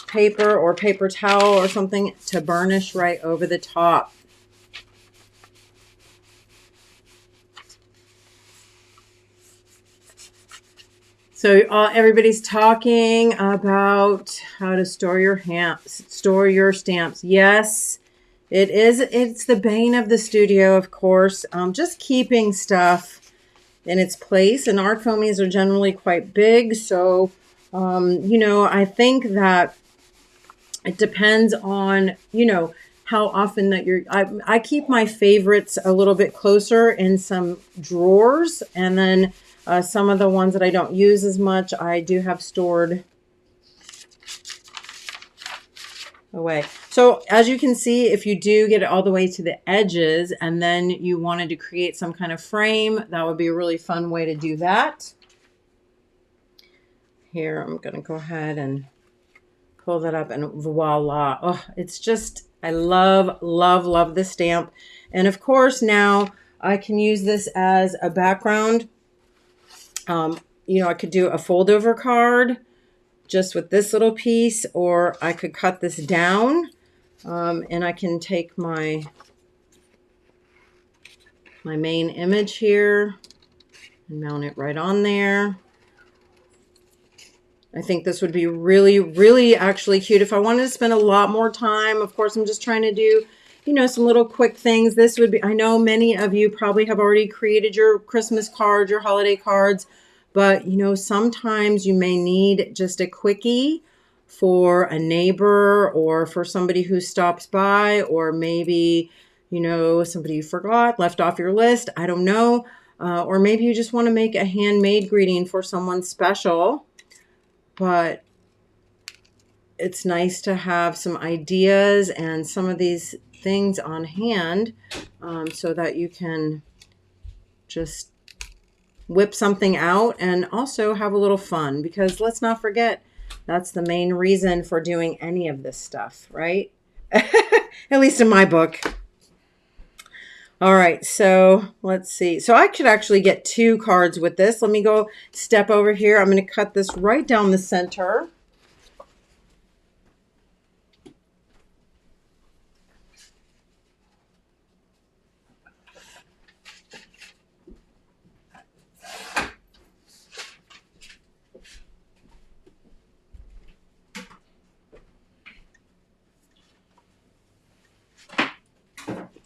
paper or paper towel or something to burnish right over the top. So everybody's talking about how to store your stamps. Yes, it is. It's the bane of the studio, of course. Just keeping stuff in its place. And art foamies are generally quite big. So, you know, I think that it depends on, you know, how often that I keep my favorites a little bit closer in some drawers, and then some of the ones that I don't use as much, I do have stored away. So as you can see, if you do get it all the way to the edges and then you wanted to create some kind of frame, that would be a really fun way to do that. Here, I'm going to go ahead and pull that up, and voila. Oh, it's just, I love, love, love this stamp. And of course, now I can use this as a background. You know, I could do a fold over card just with this little piece, or I could cut this down, and I can take my main image here and mount it right on there. I think this would be really, really actually cute if I wanted to spend a lot more time. Of course, I'm just trying to do, you know, some little quick things. This would be, I know many of you probably have already created your Christmas cards, your holiday cards, but, you know, sometimes you may need just a quickie for a neighbor or for somebody who stops by, or maybe, you know, somebody you forgot, left off your list. I don't know. Or maybe you just want to make a handmade greeting for someone special. But it's nice to have some ideas and some of these things on hand, so that you can just whip something out and also have a little fun, because let's not forget, that's the main reason for doing any of this stuff, right? At least in my book. All right, so let's see. So I could actually get 2 cards with this. Let me go step over here. I'm going to cut this right down the center.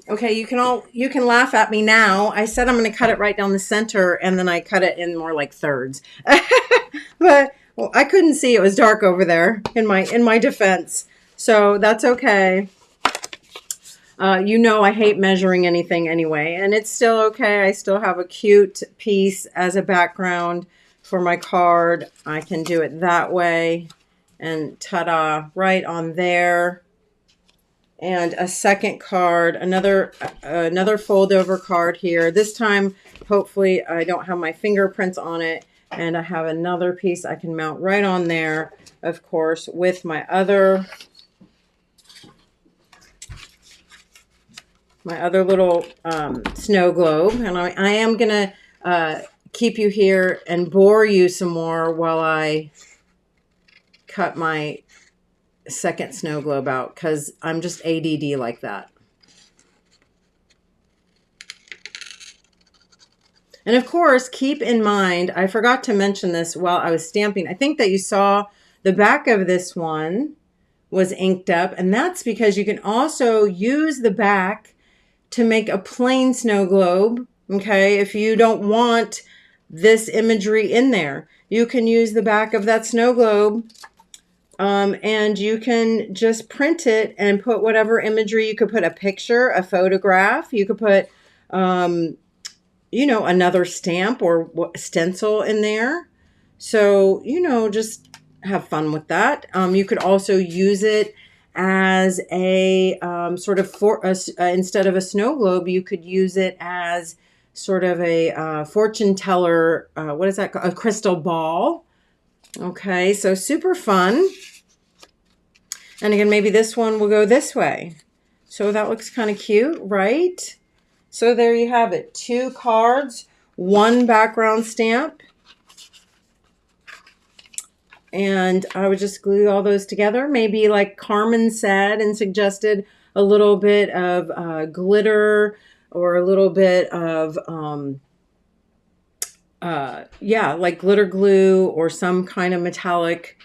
Okay, you can laugh at me now. I said I'm going to cut it right down the center, and then I cut it in more like thirds. But well, I couldn't see, it was dark over there in my defense. So that's okay. You know, I hate measuring anything anyway, and it's still okay. I still have a cute piece as a background for my card. I can do it that way, and ta-da, right on there. And a second card, another fold over card here. This time, hopefully, I don't have my fingerprints on it, and I have another piece I can mount right on there, of course, with my other little snow globe. And I am gonna keep you here and bore you some more while I cut my second snow globe out, because I'm just ADD like that. And of course, keep in mind, I forgot to mention this while I was stamping. I think that you saw the back of this one was inked up, and that's because you can also use the back to make a plain snow globe. Okay, if you don't want this imagery in there, you can use the back of that snow globe, and you can just print it and put whatever imagery. You could put a picture, a photograph. You could put, you know, another stamp or stencil in there. So, you know, just have fun with that. You could also use it as a sort of instead of a snow globe, you could use it as sort of a fortune teller. What is that called? A crystal ball. Okay, so super fun. And again, maybe this one will go this way. So that looks kind of cute, right? So there you have it. 2 cards, 1 background stamp. And I would just glue all those together. Maybe like Carmen said and suggested, a little bit of glitter or a little bit of, yeah, like glitter glue or some kind of metallic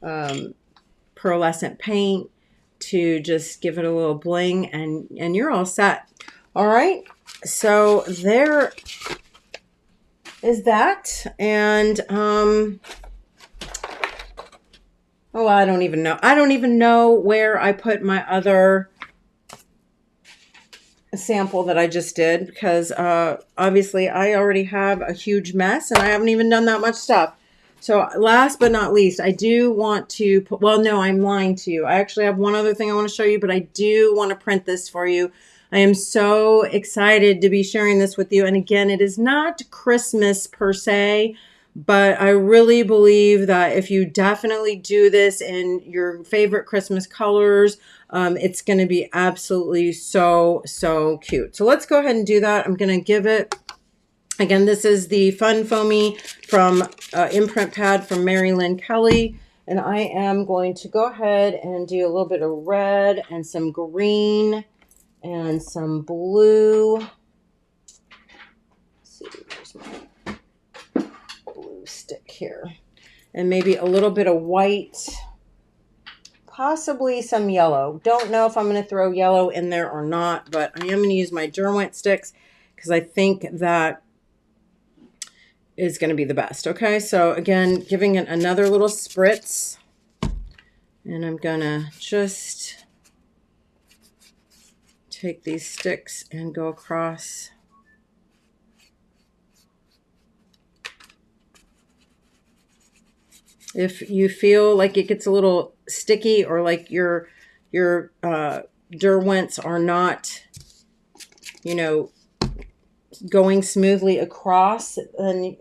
pearlescent paint to just give it a little bling, and you're all set. All right. So there is that. And, oh, I don't even know. I don't even know where I put my other sample that I just did, because obviously I already have a huge mess and I haven't even done that much stuff. So last but not least, I do want to put, well, no, I'm lying to you. I actually have one other thing I want to show you, but I do want to print this for you. I am so excited to be sharing this with you. And again, it is not Christmas per se, but I really believe that if you definitely do this in your favorite Christmas colors, it's going to be absolutely so, so cute. So let's go ahead and do that. I'm going to give it, again, this is the Fun Foamy from imprint pad from Mary Lynn Kelly. And I am going to go ahead and do a little bit of red and some green and some blue. Let's see, where's my blue stick here? And maybe a little bit of white, possibly some yellow. Don't know if I'm going to throw yellow in there or not, but I am going to use my Derwent sticks because I think that is going to be the best. Okay, so again, giving it another little spritz, and I'm going to just take these sticks and go across. If you feel like it gets a little sticky or like your Derwents are not, you know, going smoothly across, then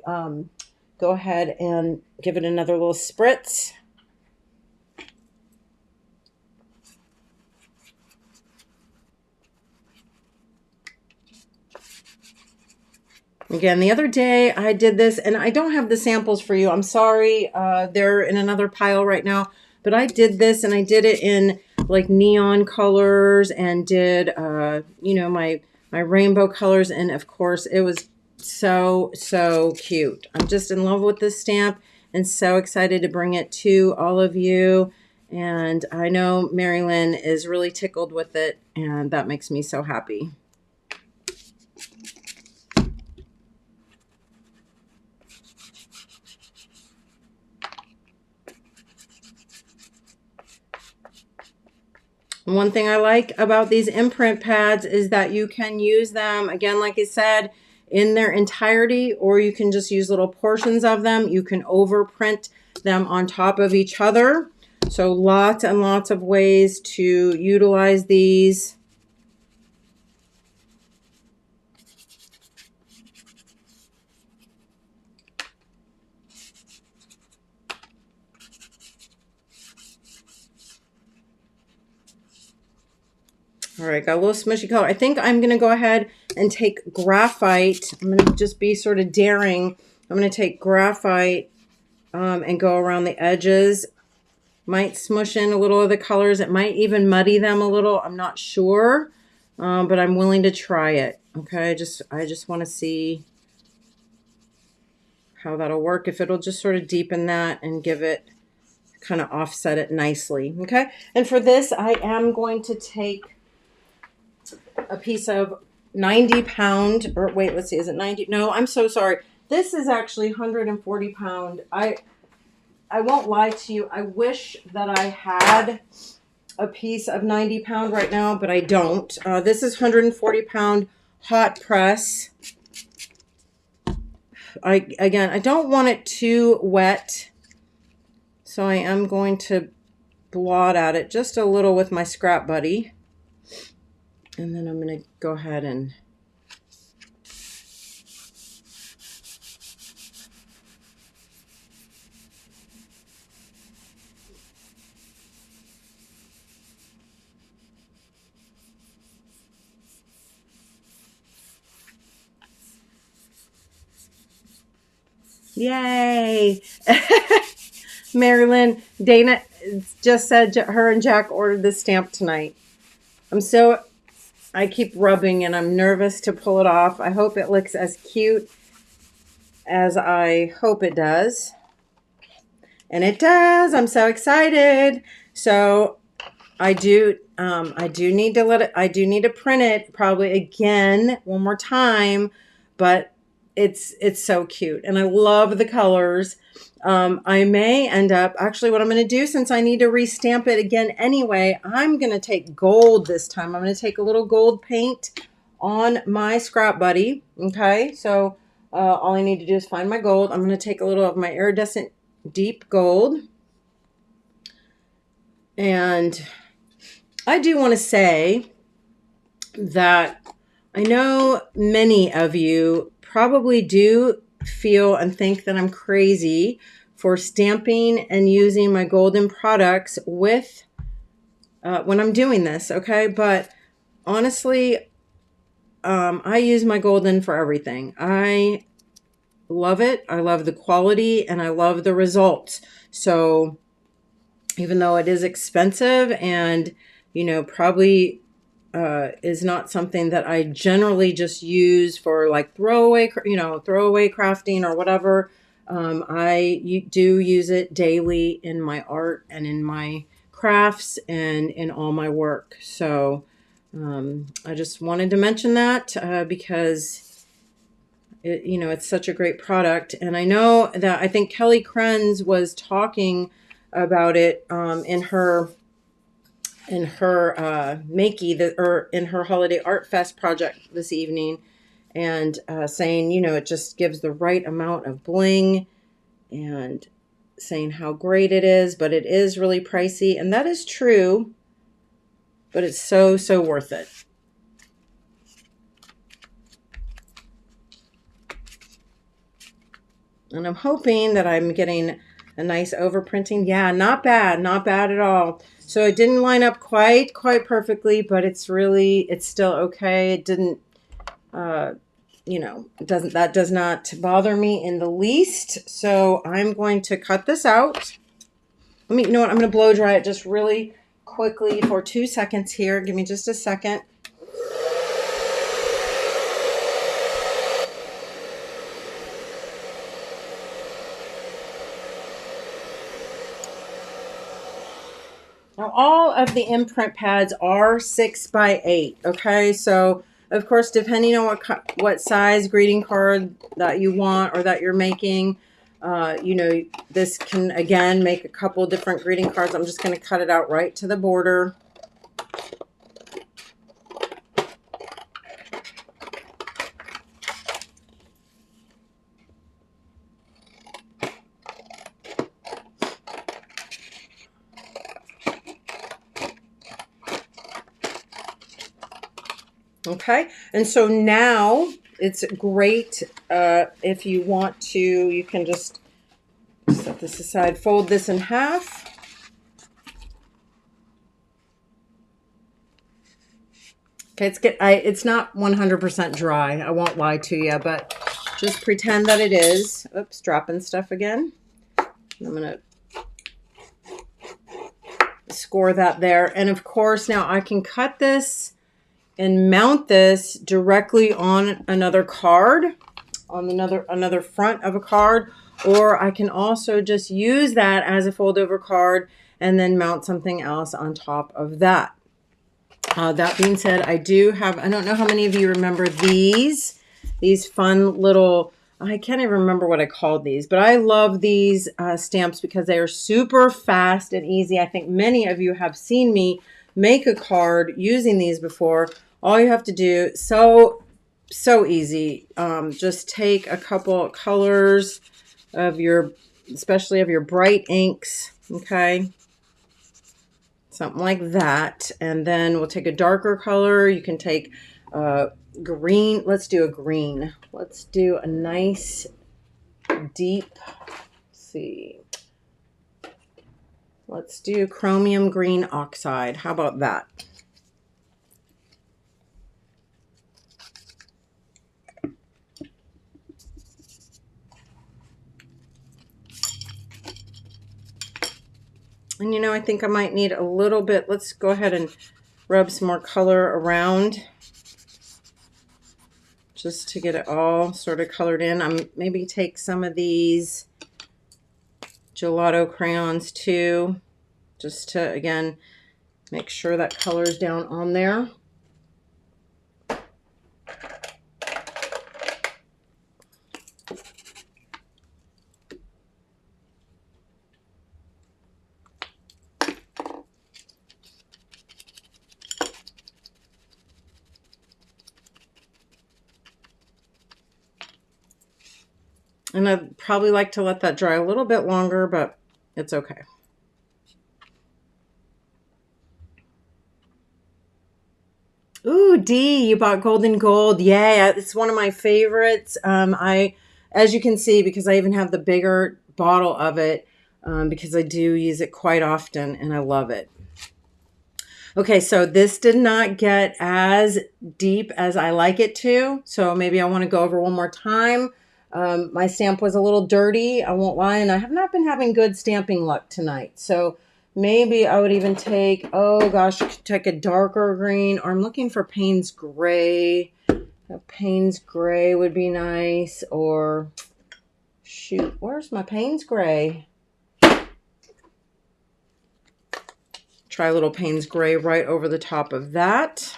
go ahead and give it another little spritz. Again, the other day I did this, and I don't have the samples for you. I'm sorry. They're in another pile right now. But I did this, and I did it in like neon colors and did, you know, my rainbow colors. And of course, it was so, so cute. I'm just in love with this stamp and so excited to bring it to all of you. And I know Mary Lynn is really tickled with it, and that makes me so happy. One thing I like about these imprint pads is that you can use them, again, like I said, in their entirety, or you can just use little portions of them. You can overprint them on top of each other. So lots and lots of ways to utilize these. All right, got a little smushy color. I think I'm going to go ahead and take graphite. I'm going to just be sort of daring. I'm going to take graphite and go around the edges. Might smush in a little of the colors. It might even muddy them a little. I'm not sure, but I'm willing to try it. Okay, I just want to see how that'll work. If it'll just sort of deepen that and give it, kind of offset it nicely. Okay, and for this, I am going to take a piece of 90 pound, or wait, let's see, is it 90? No, I'm so sorry. This is actually 140 pound. I won't lie to you. I wish that I had a piece of 90 pound right now, but I don't. This is 140 pound hot press. Again, I don't want it too wet. So So I am going to blot at it just a little with my scrap buddy. And then I'm going to go ahead and yay! Marilyn, Dana just said her and Jack ordered this stamp tonight. I keep rubbing and I'm nervous to pull it off. I hope it looks as cute as I hope it does. And it does. I'm so excited. So I do need to print it probably again one more time, but it's so cute and I love the colors. I may end up, actually what I'm going to do, since I need to restamp it again anyway, I'm going to take gold this time. I'm going to take a little gold paint on my scrap buddy. Okay. So, all I need to do is find my gold. I'm going to take a little of my iridescent deep gold. And I do want to say that I know many of you probably do feel and think that I'm crazy for stamping and using my golden products with when I'm doing this, okay? But honestly, I use my golden for everything. I love it. I love the quality and I love the results. So even though it is expensive and, you know, probably is not something that I generally just use for like throwaway crafting or whatever. I do use it daily in my art and in my crafts and in all my work. So I just wanted to mention that because it's such a great product. And I know that I think Kelly Krenz was talking about it in her Makey, or in her Holiday Art Fest project this evening, and saying, it just gives the right amount of bling, and saying how great it is, but it is really pricey, and that is true, but it's so, so worth it. And I'm hoping that I'm getting a nice overprinting. Yeah, not bad at all. So it didn't line up quite perfectly, but it's still okay. It didn't, that does not bother me in the least. So I'm going to cut this out. I'm going to blow dry it just really quickly for 2 seconds here. Give me just a second. Now, all of the imprint pads are 6x8, okay? So, of course, depending on what size greeting card that you want or that you're making, this can, again, make a couple different greeting cards. I'm just going to cut it out right to the border. Okay, and so now it's great if you want to, you can just set this aside, fold this in half. Okay, it's not 100% dry, I won't lie to you, but just pretend that it is. Oops, dropping stuff again. I'm going to score that there. And of course, now I can cut this and mount this directly on another card, on another front of a card, or I can also just use that as a fold over card and then mount something else on top of that. That being said, I don't know how many of you remember these fun little, I can't even remember what I called these, but I love these stamps because they are super fast and easy. I think many of you have seen me make a card using these before. All you have to do, so easy, just take a couple colors of especially of your bright inks, Okay. Something like that. And then we'll take a darker color. You can take green. Let's do a green. Let's do a nice deep, let's see. Let's do chromium green oxide. How about that? And you know, I think I might need a little bit. Let's go ahead and rub some more color around just to get it all sort of colored in. I'm maybe take some of these gelato crayons too, just to, again, make sure that color's down on there. And I'd probably like to let that dry a little bit longer, but it's okay. Ooh, D, you bought golden gold. Yeah, it's one of my favorites. As you can see, because I even have the bigger bottle of it, because I do use it quite often and I love it. Okay, so this did not get as deep as I like it to. So maybe I want to go over one more time. My stamp was a little dirty, I won't lie, and I have not been having good stamping luck tonight. So maybe I would even take, oh gosh, I could take a darker green, or I'm looking for Payne's Gray. A Payne's Gray would be nice, or shoot, where's my Payne's Gray? Try a little Payne's Gray right over the top of that.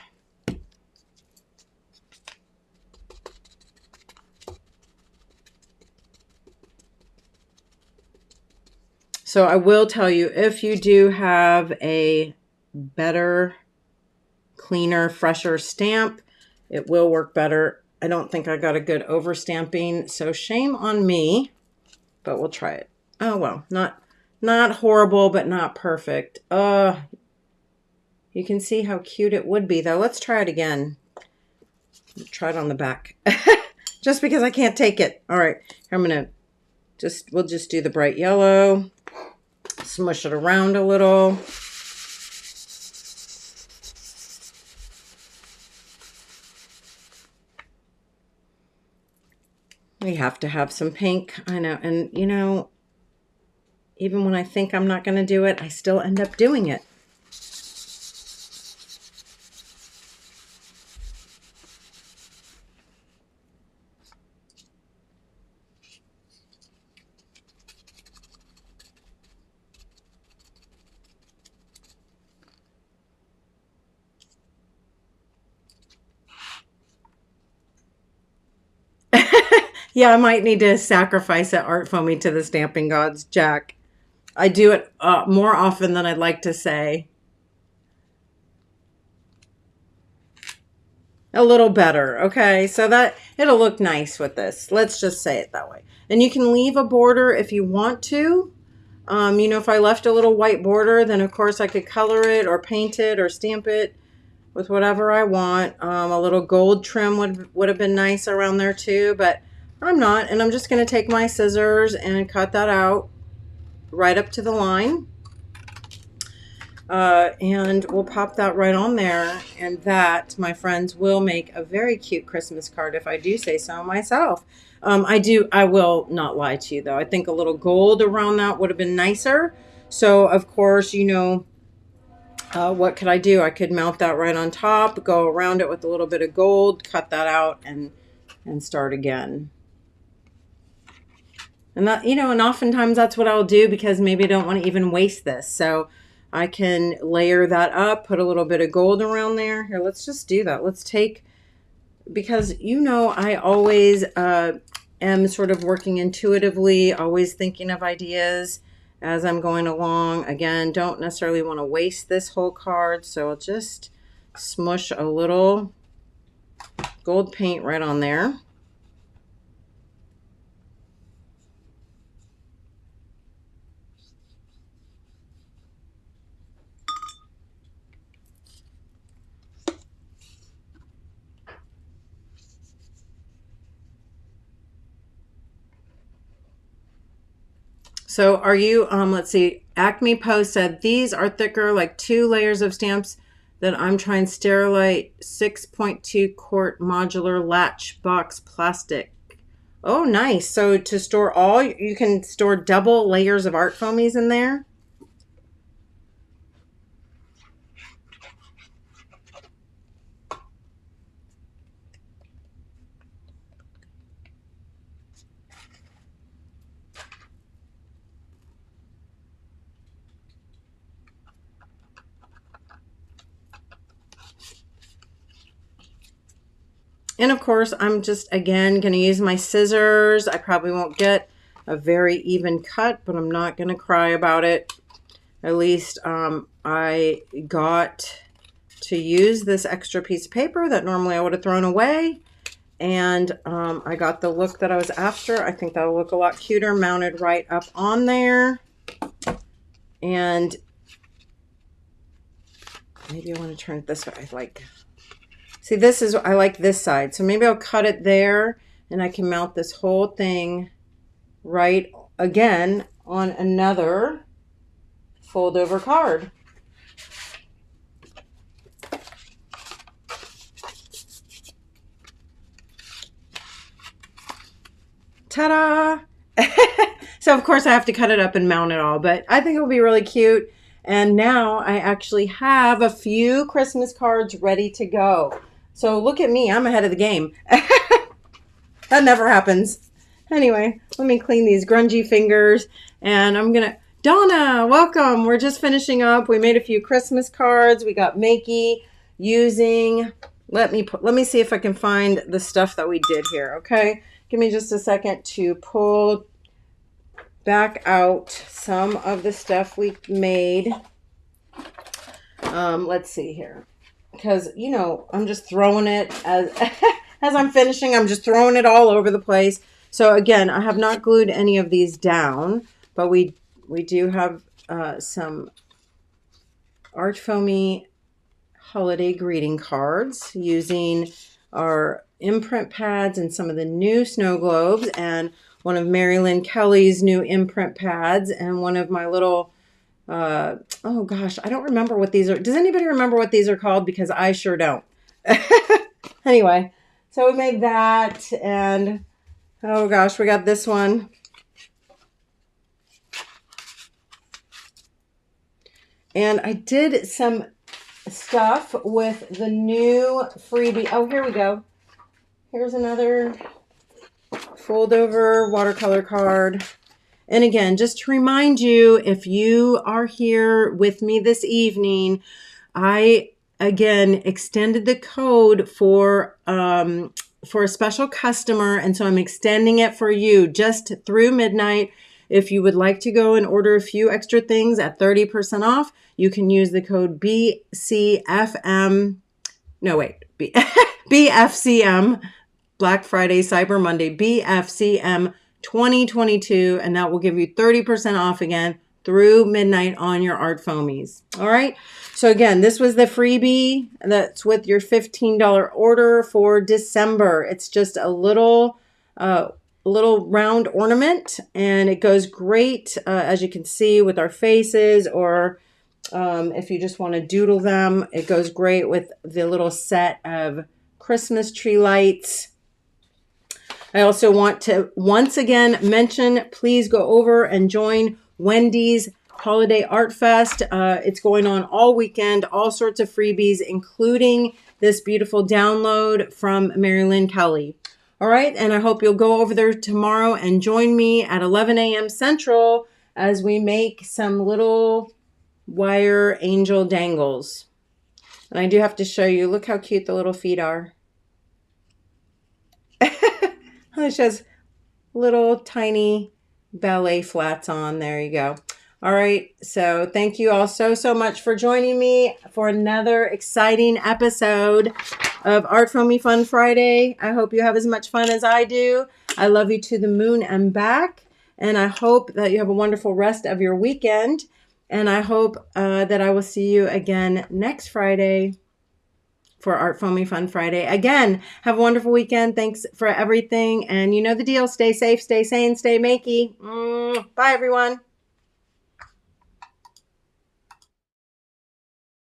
So I will tell you, if you do have a better, cleaner, fresher stamp, it will work better. I don't think I got a good overstamping, so shame on me, but we'll try it. Oh, well, not horrible, but not perfect. You can see how cute it would be, though. Let's try it again. Try it on the back. Just because I can't take it. All right, I'm going to we'll just do the bright yellow. Smush it around a little. We have to have some pink. I know. And, you know, even when I think I'm not going to do it, I still end up doing it. Yeah, I might need to sacrifice at ArtFoamy to the stamping gods, Jack. I do it more often than I'd like to say. A little better, okay? So that it'll look nice with this. Let's just say it that way. And you can leave a border if you want to. You know, if I left a little white border, then of course I could color it or paint it or stamp it with whatever I want. A little gold trim would have been nice around there too, but I'm not. And I'm just going to take my scissors and cut that out right up to the line. And we'll pop that right on there. And that, my friends, will make a very cute Christmas card if I do say so myself. I will not lie to you though. I think a little gold around that would have been nicer. So of course, you know, what could I do? I could mount that right on top, go around it with a little bit of gold, cut that out and start again. And that, you know, and oftentimes that's what I'll do because maybe I don't want to even waste this. So I can layer that up, put a little bit of gold around there. Here, let's just do that. Let's take, because you know, I always am sort of working intuitively, always thinking of ideas as I'm going along. Again, don't necessarily want to waste this whole card. So I'll just smush a little gold paint right on there. So are you, let's see, Acme Post said, these are thicker, like 2 layers of stamps that I'm trying Sterilite 6.2 quart modular latch box plastic. Oh, nice. So to store all, you can store double layers of art foamies in there. And of course, I'm just, again, going to use my scissors. I probably won't get a very even cut, but I'm not going to cry about it. At least I got to use this extra piece of paper that normally I would have thrown away. And I got the look that I was after. I think that'll look a lot cuter mounted right up on there. And maybe I want to turn it this way. See, this is, I like this side. So maybe I'll cut it there and I can mount this whole thing right again on another fold over card. Ta-da! So of course I have to cut it up and mount it all, but I think it'll be really cute. And now I actually have a few Christmas cards ready to go. So look at me, I'm ahead of the game. That never happens. Anyway, let me clean these grungy fingers and I'm gonna, Donna, welcome. We're just finishing up. We made a few Christmas cards. We got Makey using, let me see if I can find the stuff that we did here, okay? Give me just a second to pull back out some of the stuff we made. Let's see here. Because, you know, I'm just throwing it as as I'm finishing. I'm just throwing it all over the place. So again, I have not glued any of these down, but we do have some Art Foamy holiday greeting cards using our imprint pads and some of the new snow globes and one of Mary Lynn Kelly's new imprint pads and one of my little oh gosh, I don't remember what these are. Does anybody remember what these are called? Because I sure don't. Anyway, so we made that and oh gosh, we got this one. And I did some stuff with the new freebie. Oh, here we go. Here's another fold over watercolor card. And again, just to remind you, if you are here with me this evening, I again extended the code for a special customer. And so I'm extending it for you just through midnight. If you would like to go and order a few extra things at 30% off, you can use the code BCFM. No, wait, BFCM, Black Friday, Cyber Monday, BFCM 2022, and that will give you 30% off again through midnight on your Art Foamies. All right. So again, this was the freebie that's with your $15 order for December. It's just a little round ornament, and it goes great, as you can see, with our faces, or if you just want to doodle them, it goes great with the little set of Christmas tree lights. I also want to once again mention, please go over and join Wendy's Holiday Art Fest. It's going on all weekend, all sorts of freebies, including this beautiful download from Mary Lynn Kelly. All right, and I hope you'll go over there tomorrow and join me at 11 a.m. Central as we make some little wire angel dangles. And I do have to show you, look how cute the little feet are. It has little tiny ballet flats on. There you go. All right. So thank you all so much for joining me for another exciting episode of Art Foamy Fun Friday. I hope you have as much fun as I do. I love you to the moon and back. And I hope that you have a wonderful rest of your weekend. And I hope that I will see you again next Friday. for Art Foamy Fun Friday. Again, have a wonderful weekend. Thanks for everything. And you know the deal. Stay safe, stay sane, stay makey. Bye, everyone.